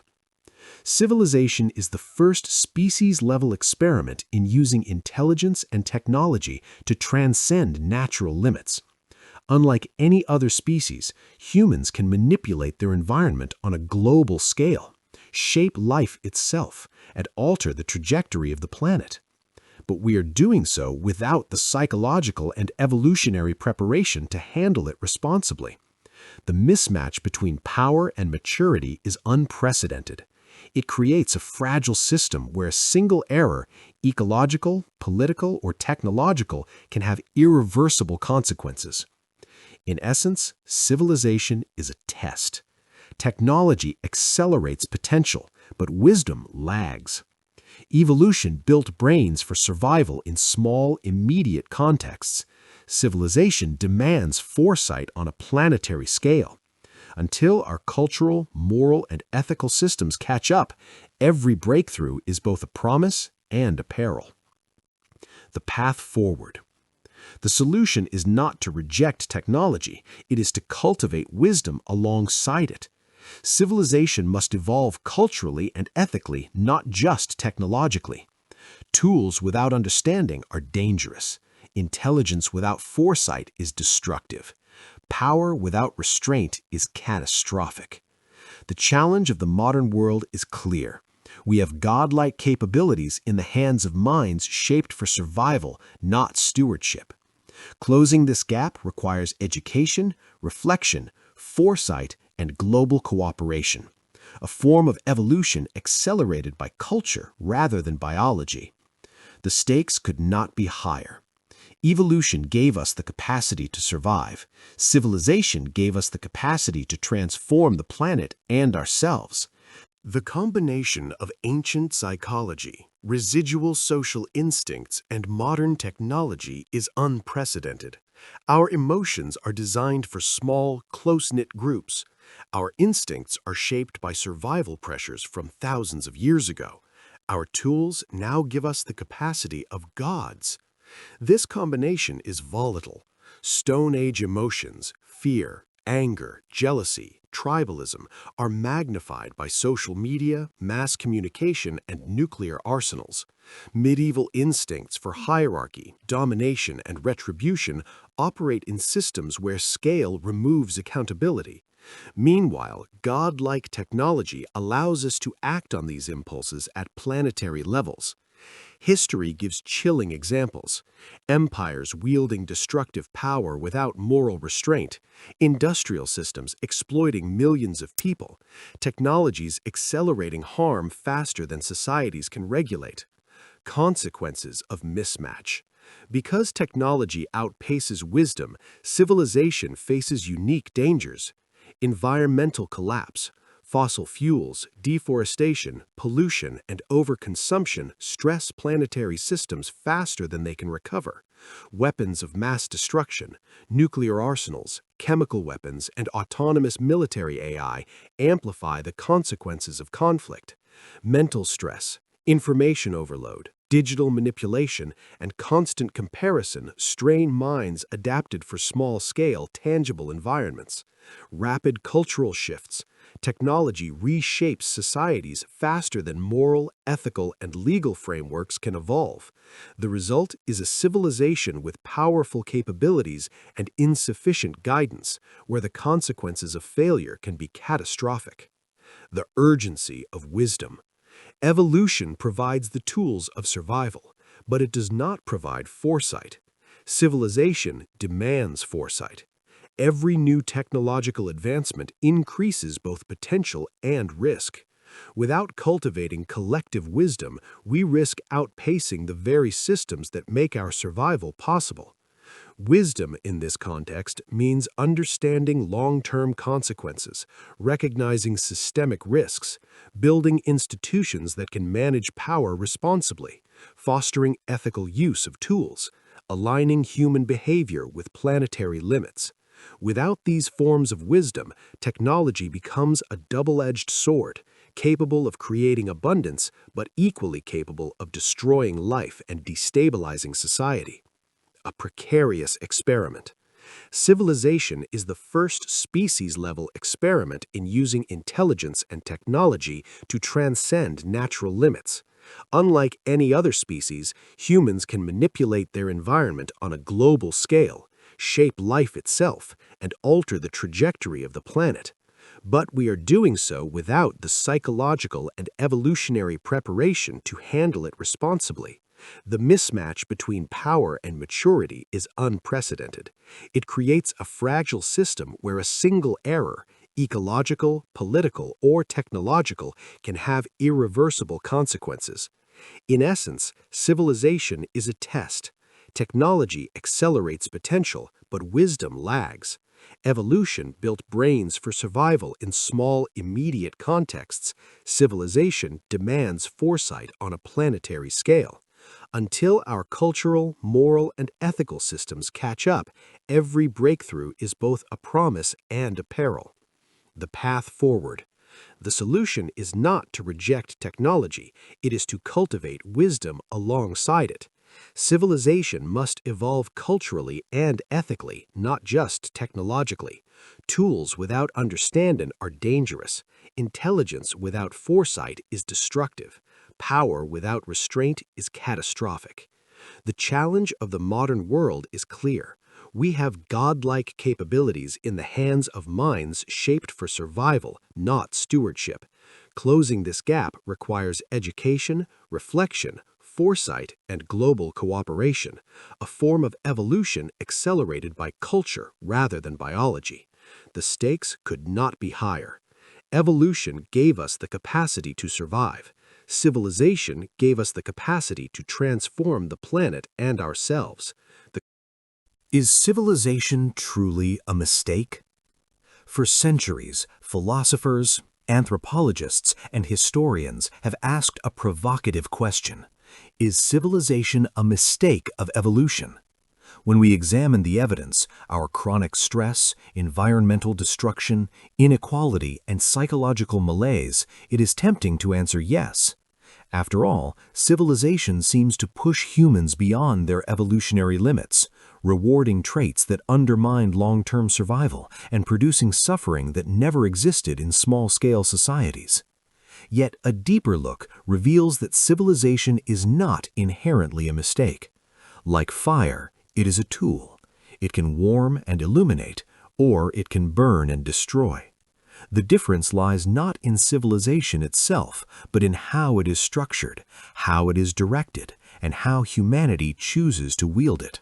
[SPEAKER 2] Civilization is the first species-level experiment in using intelligence and technology to transcend natural limits. Unlike any other species, humans can manipulate their environment on a global scale, shape life itself, and alter the trajectory of the planet. But we are doing so without the psychological and evolutionary preparation to handle it responsibly. The mismatch between power and maturity is unprecedented. It creates a fragile system where a single error, ecological, political, or technological, can have irreversible consequences. In essence, civilization is a test. Technology accelerates potential, but wisdom lags. Evolution built brains for survival in small, immediate contexts. Civilization demands foresight on a planetary scale. Until our cultural, moral, and ethical systems catch up, every breakthrough is both a promise and a peril. The path forward. The solution is not to reject technology, it is to cultivate wisdom alongside it. Civilization must evolve culturally and ethically, not just technologically. Tools without understanding are dangerous. Intelligence without foresight is destructive. Power without restraint is catastrophic. The challenge of the modern world is clear. We have godlike capabilities in the hands of minds shaped for survival, not stewardship. Closing this gap requires education, reflection, foresight, and global cooperation, a form of evolution accelerated by culture rather than biology. The stakes could not be higher. Evolution gave us the capacity to survive. Civilization gave us the capacity to transform the planet and ourselves. The combination of ancient psychology, residual social instincts, and modern technology is unprecedented. Our emotions are designed for small, close-knit groups. Our instincts are shaped by survival pressures from thousands of years ago. Our tools now give us the capacity of gods. This combination is volatile. Stone Age emotions, fear, anger, jealousy, tribalism are magnified by social media, mass communication, and nuclear arsenals. Medieval instincts for hierarchy, domination, and retribution operate in systems where scale removes accountability. Meanwhile, godlike technology allows us to act on these impulses at planetary levels. History gives chilling examples. Empires wielding destructive power without moral restraint, industrial systems exploiting millions of people, technologies accelerating harm faster than societies can regulate. Consequences of mismatch. Because technology outpaces wisdom, civilization faces unique dangers. Environmental collapse. Fossil fuels, deforestation, pollution, and overconsumption stress planetary systems faster than they can recover. Weapons of mass destruction, nuclear arsenals, chemical weapons, and autonomous military AI amplify the consequences of conflict. Mental stress, information overload, digital manipulation, and constant comparison strain minds adapted for small-scale, tangible environments. Rapid cultural shifts. Technology reshapes societies faster than moral, ethical, and legal frameworks can evolve. The result is a civilization with powerful capabilities and insufficient guidance, where the consequences of failure can be catastrophic. The urgency of wisdom. Evolution provides the tools of survival, but it does not provide foresight. Civilization demands foresight. Every new technological advancement increases both potential and risk. Without cultivating collective wisdom, we risk outpacing the very systems that make our survival possible. Wisdom in this context means understanding long-term consequences, recognizing systemic risks, building institutions that can manage power responsibly, fostering ethical use of tools, aligning human behavior with planetary limits. Without these forms of wisdom, technology becomes a double-edged sword, capable of creating abundance, but equally capable of destroying life and destabilizing society. A precarious experiment. Civilization is the first species-level experiment in using intelligence and technology to transcend natural limits. Unlike any other species, humans can manipulate their environment on a global scale, shape life itself, and alter the trajectory of the planet. But we are doing so without the psychological and evolutionary preparation to handle it responsibly. The mismatch between power and maturity is unprecedented. It creates a fragile system where a single error, ecological, political, or technological, can have irreversible consequences. In essence, civilization is a test. Technology accelerates potential, but wisdom lags. Evolution built brains for survival in small, immediate contexts. Civilization demands foresight on a planetary scale. Until our cultural, moral, and ethical systems catch up, every breakthrough is both a promise and a peril. The path forward. The solution is not to reject technology, it is to cultivate wisdom alongside it. Civilization must evolve culturally and ethically, not just technologically. Tools without understanding are dangerous. Intelligence without foresight is destructive. Power without restraint is catastrophic. The challenge of the modern world is clear. We have godlike capabilities in the hands of minds shaped for survival, not stewardship. Closing this gap requires education, reflection, foresight, and global cooperation, a form of evolution accelerated by culture rather than biology. The stakes could not be higher. Evolution gave us the capacity to survive. Civilization gave us the capacity to transform the planet and ourselves.
[SPEAKER 1] Is civilization truly a mistake? For centuries, philosophers, anthropologists, and historians have asked a provocative question. Is civilization a mistake of evolution? When we examine the evidence, our chronic stress, environmental destruction, inequality, and psychological malaise, it is tempting to answer yes. After all, civilization seems to push humans beyond their evolutionary limits, rewarding traits that undermine long-term survival and producing suffering that never existed in small-scale societies. Yet a deeper look reveals that civilization is not inherently a mistake. Like fire, it is a tool. It can warm and illuminate, or it can burn and destroy. The difference lies not in civilization itself, but in how it is structured, how it is directed, and how humanity chooses to wield it.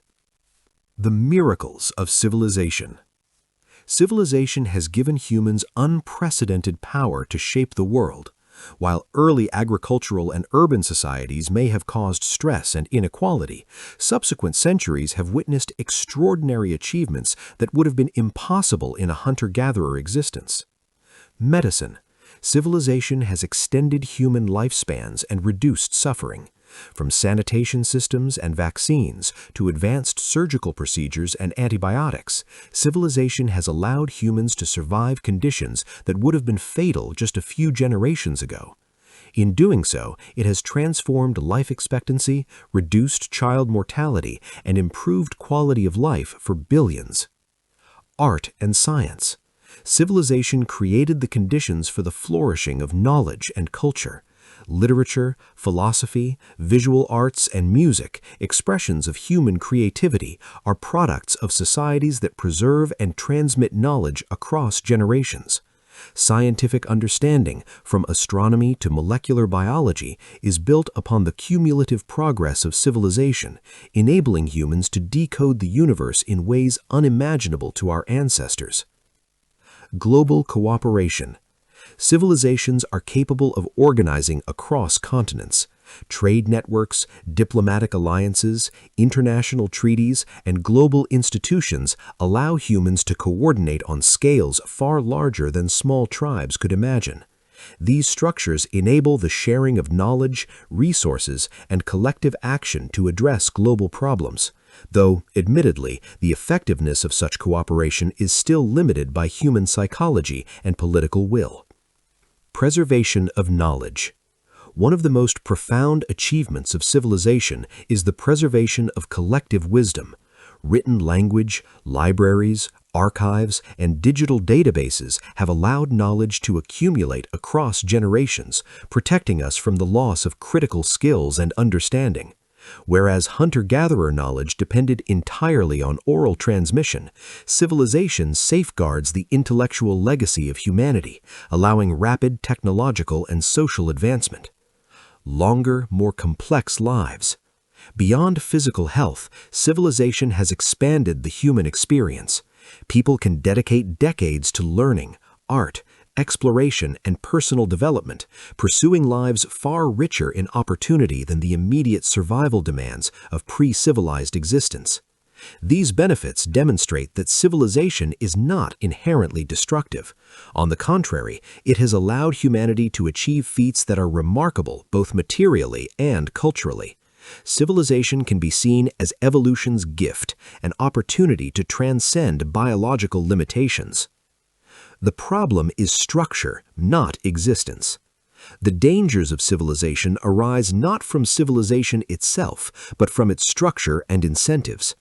[SPEAKER 1] The miracles of civilization. Civilization has given humans unprecedented power to shape the world. While early agricultural and urban societies may have caused stress and inequality, subsequent centuries have witnessed extraordinary achievements that would have been impossible in a hunter-gatherer existence. Medicine. Civilization has extended human lifespans and reduced suffering. From sanitation systems and vaccines to advanced surgical procedures and antibiotics, civilization has allowed humans to survive conditions that would have been fatal just a few generations ago. In doing so, it has transformed life expectancy, reduced child mortality, and improved quality of life for billions. Art and science. Civilization created the conditions for the flourishing of knowledge and culture. Literature, philosophy, visual arts, and music, expressions of human creativity, are products of societies that preserve and transmit knowledge across generations. Scientific understanding, from astronomy to molecular biology, is built upon the cumulative progress of civilization, enabling humans to decode the universe in ways unimaginable to our ancestors. Global cooperation. Civilizations are capable of organizing across continents. Trade networks, diplomatic alliances, international treaties, and global institutions allow humans to coordinate on scales far larger than small tribes could imagine. These structures enable the sharing of knowledge, resources, and collective action to address global problems. Though, admittedly, the effectiveness of such cooperation is still limited by human psychology and political will. Preservation of knowledge. One of the most profound achievements of civilization is the preservation of collective wisdom.
[SPEAKER 2] Written language, libraries, archives, and digital databases have allowed knowledge to accumulate across generations, protecting us from the loss of critical skills and understanding. Whereas hunter-gatherer knowledge depended entirely on oral transmission, civilization safeguards the intellectual legacy of humanity, allowing rapid technological and social advancement. Longer, more complex lives. Beyond physical health, civilization has expanded the human experience. People can dedicate decades to learning, art, exploration, and personal development, pursuing lives far richer in opportunity than the immediate survival demands of pre-civilized existence. These benefits demonstrate that civilization is not inherently destructive. On the contrary, it has allowed humanity to achieve feats that are remarkable both materially and culturally. Civilization can be seen as evolution's gift, an opportunity to transcend biological limitations. The problem is structure, not existence. The dangers of civilization arise not from civilization itself, but from its structure and incentives.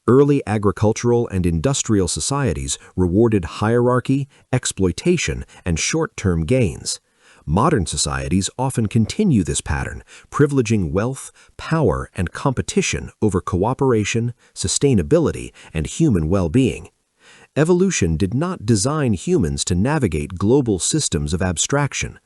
[SPEAKER 2] Early agricultural and industrial societies rewarded hierarchy, exploitation, and short-term gains. Modern societies often continue this pattern, privileging wealth, power, and competition over cooperation, sustainability, and human well-being. Evolution did not design humans to navigate global systems of abstraction.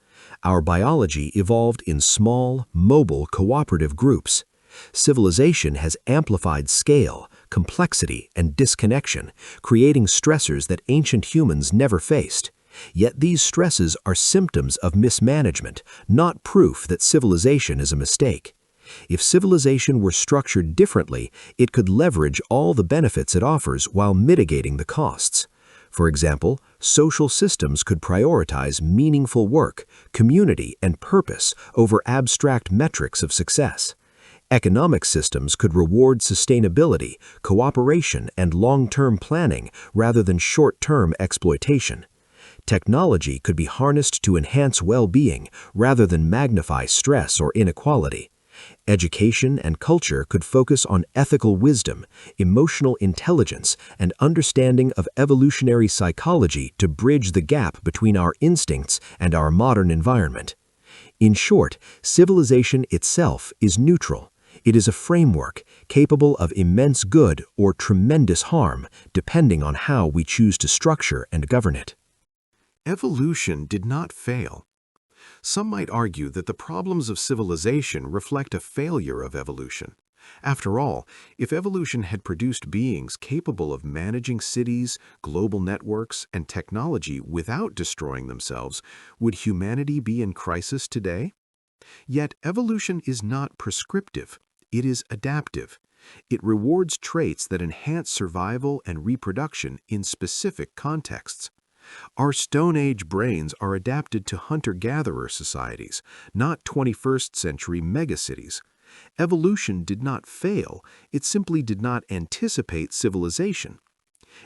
[SPEAKER 2] Our biology evolved in small, mobile, cooperative groups. Civilization has amplified scale, complexity, and disconnection, creating stressors that ancient humans never faced. Yet these stresses are symptoms of mismanagement, not proof that civilization is a mistake. If civilization were structured differently, it could leverage all the benefits it offers while mitigating the costs. For example, social systems could prioritize meaningful work, community, and purpose over abstract metrics of success. Economic systems could reward sustainability, cooperation, and long-term planning rather than short-term exploitation. Technology could be harnessed to enhance well-being rather than magnify stress or inequality. Education and culture could focus on ethical wisdom, emotional intelligence, and understanding of evolutionary psychology to bridge the gap between our instincts and our modern environment. In short, civilization itself is neutral. It is a framework capable of immense good or tremendous harm, depending on how we choose to structure and govern it.
[SPEAKER 1] Evolution did not fail. Some might argue that the problems of civilization reflect a failure of evolution. After all, if evolution had produced beings capable of managing cities, global networks, and technology without destroying themselves, would humanity be in crisis today? Yet evolution is not prescriptive. It is adaptive. It rewards traits that enhance survival and reproduction in specific contexts. Our Stone Age brains are adapted to hunter-gatherer societies, not 21st century megacities. Evolution did not fail, it simply did not anticipate civilization.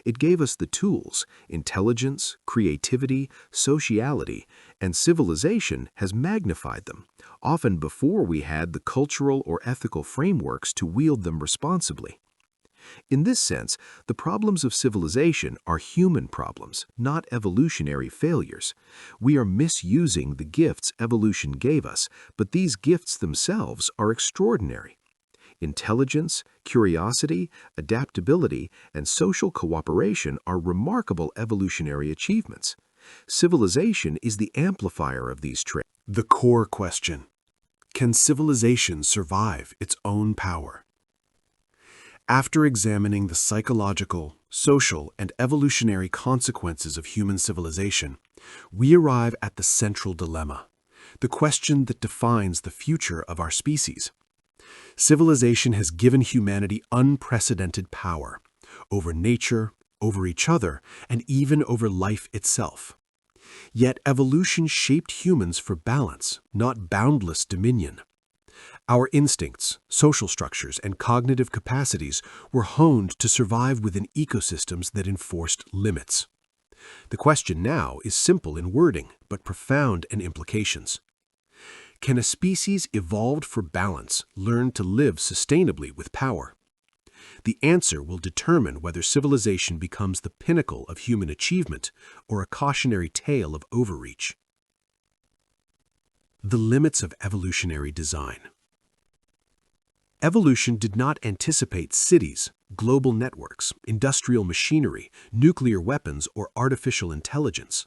[SPEAKER 1] It gave us the tools, intelligence, creativity, sociality, and civilization has magnified them, often before we had the cultural or ethical frameworks to wield them responsibly. In this sense, the problems of civilization are human problems, not evolutionary failures. We are misusing the gifts evolution gave us, but these gifts themselves are extraordinary. Intelligence, curiosity, adaptability, and social cooperation are remarkable evolutionary achievements. Civilization is the amplifier of these traits.
[SPEAKER 2] The core question: can civilization survive its own power? After examining the psychological, social, and evolutionary consequences of human civilization, we arrive at the central dilemma, the question that defines the future of our species. Civilization has given humanity unprecedented power over nature, over each other, and even over life itself. Yet evolution shaped humans for balance, not boundless dominion. Our instincts, social structures, and cognitive capacities were honed to survive within ecosystems that enforced limits. The question now is simple in wording, but profound in implications. Can a species evolved for balance learn to live sustainably with power? The answer will determine whether civilization becomes the pinnacle of human achievement or a cautionary tale of overreach. The limits of evolutionary design. Evolution did not anticipate cities, global networks, industrial machinery, nuclear weapons, or artificial intelligence.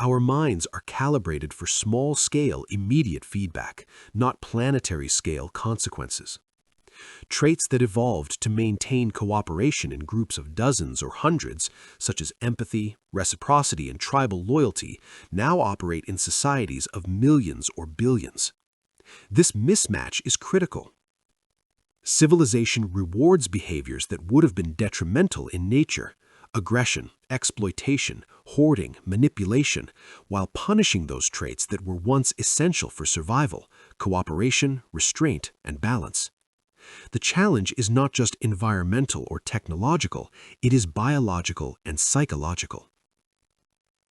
[SPEAKER 2] Our minds are calibrated for small-scale, immediate feedback, not planetary-scale consequences. Traits that evolved to maintain cooperation in groups of dozens or hundreds, such as empathy, reciprocity, and tribal loyalty, now operate in societies of millions or billions. This mismatch is critical. Civilization rewards behaviors that would have been detrimental in nature: aggression, exploitation, hoarding, manipulation, while punishing those traits that were once essential for survival: cooperation, restraint, and balance. The challenge is not just environmental or technological, it is biological and psychological.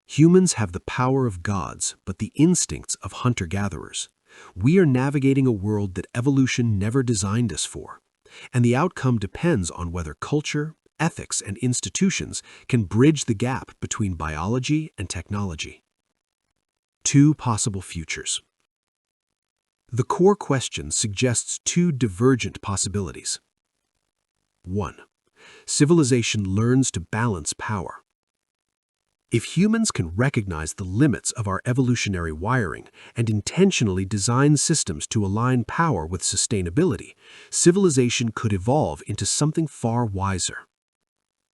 [SPEAKER 2] Humans have the power of gods, but the instincts of hunter-gatherers. We are navigating a world that evolution never designed us for, and the outcome depends on whether culture, ethics, and institutions can bridge the gap between biology and technology. Two possible futures. The core question suggests two divergent possibilities. 1. Civilization learns to balance power. If humans can recognize the limits of our evolutionary wiring and intentionally design systems to align power with sustainability, civilization could evolve into something far wiser.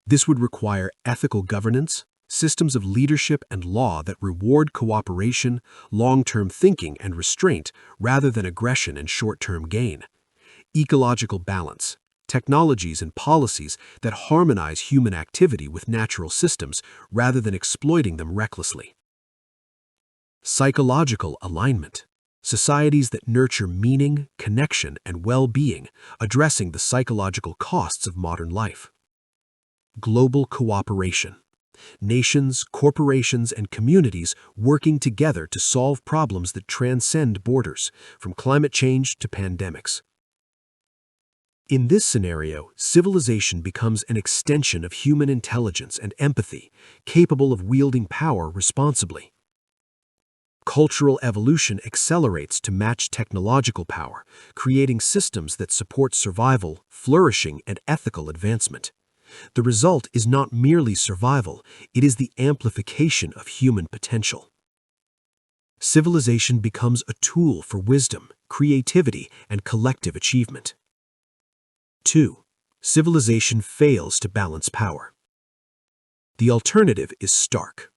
[SPEAKER 2] This would require ethical governance, systems of leadership and law that reward cooperation, long-term thinking, and restraint rather than aggression and short-term gain. Ecological balance. Technologies and policies that harmonize human activity with natural systems rather than exploiting them recklessly. Psychological alignment. Societies that nurture meaning, connection, and well-being, addressing the psychological costs of modern life. Global cooperation. Nations, corporations, and communities working together to solve problems that transcend borders, from climate change to pandemics. In this scenario, civilization becomes an extension of human intelligence and empathy, capable of wielding power responsibly. Cultural evolution accelerates to match technological power, creating systems that support survival, flourishing, and ethical advancement. The result is not merely survival, it is the amplification of human potential. Civilization becomes a tool for wisdom, creativity, and collective achievement. 2. Civilization fails to balance power. The alternative is stark.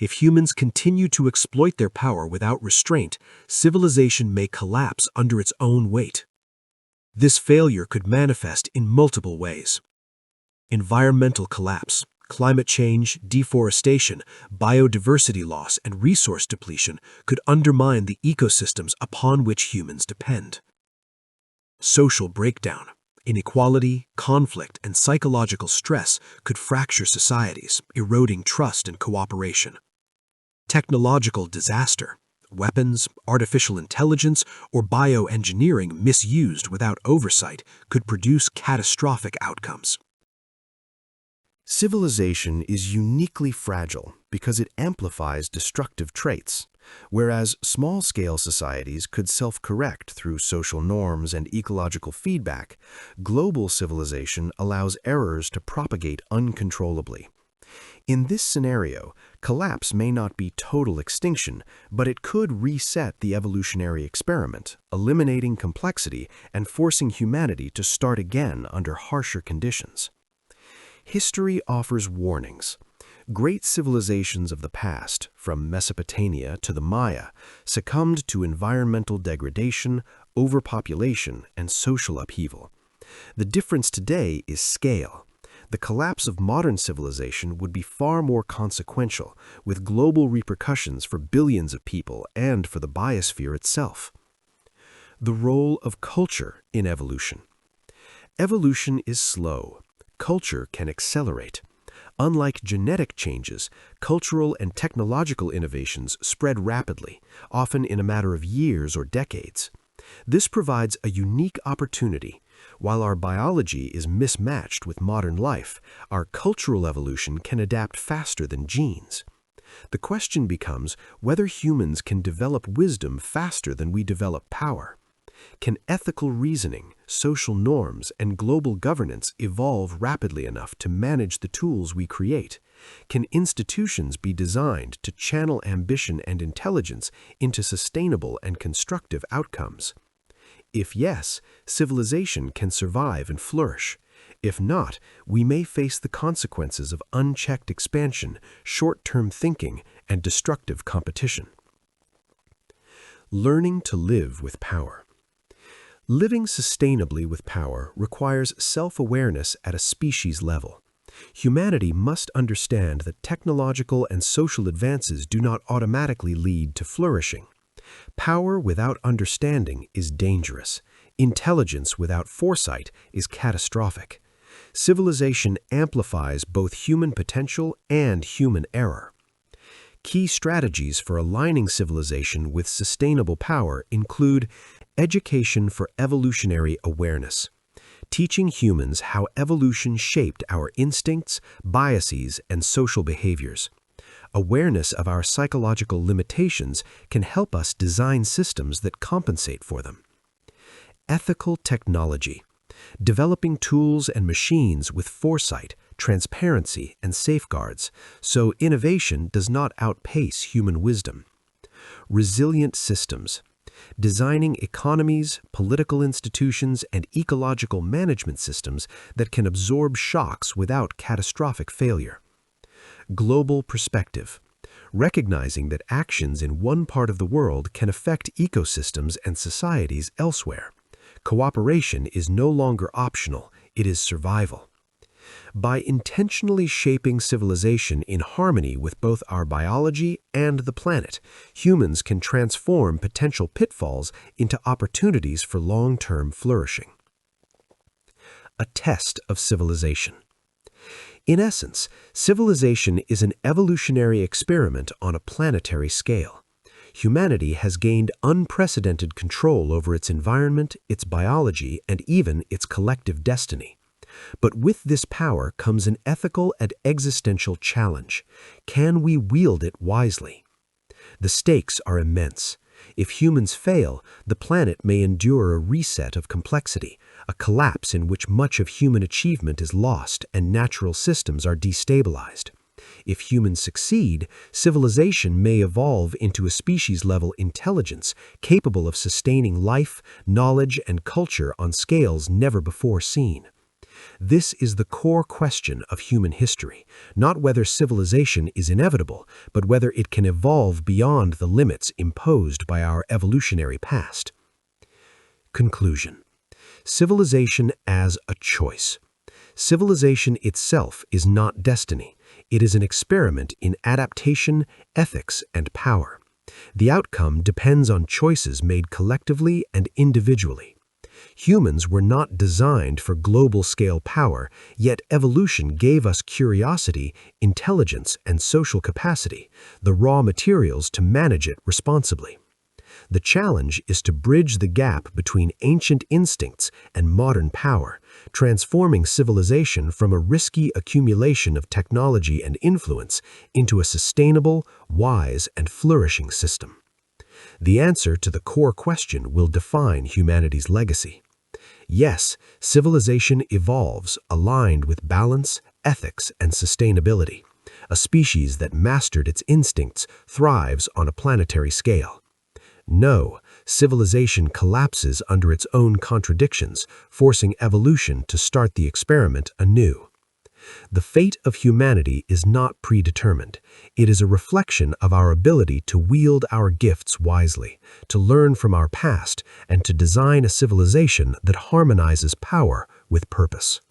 [SPEAKER 2] If humans continue to exploit their power without restraint, civilization may collapse under its own weight. This failure could manifest in multiple ways. Environmental collapse, climate change, deforestation, biodiversity loss, and resource depletion could undermine the ecosystems upon which humans depend. Social breakdown. Inequality, conflict, and psychological stress could fracture societies, eroding trust and cooperation. Technological disaster. Weapons, artificial intelligence, or bioengineering misused without oversight could produce catastrophic outcomes.
[SPEAKER 1] Civilization is uniquely fragile because it amplifies destructive traits, whereas small-scale societies could self-correct through social norms and ecological feedback. Global civilization allows errors to propagate uncontrollably. In this scenario, collapse may not be total extinction, but it could reset the evolutionary experiment, eliminating complexity and forcing humanity to start again under harsher conditions. History offers warnings. Great civilizations of the past, from Mesopotamia to the Maya, succumbed to environmental degradation, overpopulation, and social upheaval. The difference today is scale. The collapse of modern civilization would be far more consequential, with global repercussions for billions of people and for the biosphere itself. The role of culture in evolution. Evolution is slow. Culture can accelerate. Unlike genetic changes, cultural and technological innovations spread rapidly, often in a matter of years or decades. This provides a unique opportunity
[SPEAKER 2] While our biology is mismatched with modern life, our cultural evolution can adapt faster than genes. The question becomes whether humans can develop wisdom faster than we develop power. Can ethical reasoning, social norms, and global governance evolve rapidly enough to manage the tools we create? Can institutions be designed to channel ambition and intelligence into sustainable and constructive outcomes? If yes, civilization can survive and flourish. If not, we may face the consequences of unchecked expansion, short-term thinking, and destructive competition. Learning to live with power. Living sustainably with power requires self-awareness at a species level. Humanity must understand that technological and social advances do not automatically lead to flourishing. Power without understanding is dangerous. Intelligence without foresight is catastrophic. Civilization amplifies both human potential and human error. Key strategies for aligning civilization with sustainable power include education for evolutionary awareness, teaching humans how evolution shaped our instincts, biases, and social behaviors. Awareness of our psychological limitations can help us design systems that compensate for them. Ethical technology, developing tools and machines with foresight, transparency, and safeguards, so innovation does not outpace human wisdom. Resilient systems, designing economies, political institutions, and ecological management systems that can absorb shocks without catastrophic failure. Global perspective, recognizing that actions in one part of the world can affect ecosystems and societies elsewhere. Cooperation is no longer optional, it is survival. By intentionally shaping civilization in harmony with both our biology and the planet, humans can transform potential pitfalls into opportunities for long-term flourishing. A test of civilization. In essence, civilization is an evolutionary experiment on a planetary scale. Humanity has gained unprecedented control over its environment, its biology, and even its collective destiny. But with this power comes an ethical and existential challenge. Can we wield it wisely? The stakes are immense. If humans fail, the planet may endure a reset of complexity, a collapse in which much of human achievement is lost and natural systems are destabilized. If humans succeed, civilization may evolve into a species-level intelligence capable of sustaining life, knowledge, and culture on scales never before seen. This is the core question of human history, not whether civilization is inevitable, but whether it can evolve beyond the limits imposed by our evolutionary past. Conclusion. Civilization as a choice. Civilization itself is not destiny. It is an experiment in adaptation, ethics, and power. The outcome depends on choices made collectively and individually. Humans were not designed for global-scale power, yet evolution gave us curiosity, intelligence, and social capacity, the raw materials to manage it responsibly. The challenge is to bridge the gap between ancient instincts and modern power, transforming civilization from a risky accumulation of technology and influence into a sustainable, wise, and flourishing system. The answer to the core question will define humanity's legacy. Yes, civilization evolves aligned with balance, ethics, and sustainability. A species that mastered its instincts thrives on a planetary scale. No, civilization collapses under its own contradictions, forcing evolution to start the experiment anew. The fate of humanity is not predetermined. It is a reflection of our ability to wield our gifts wisely, to learn from our past, and to design a civilization that harmonizes power with purpose.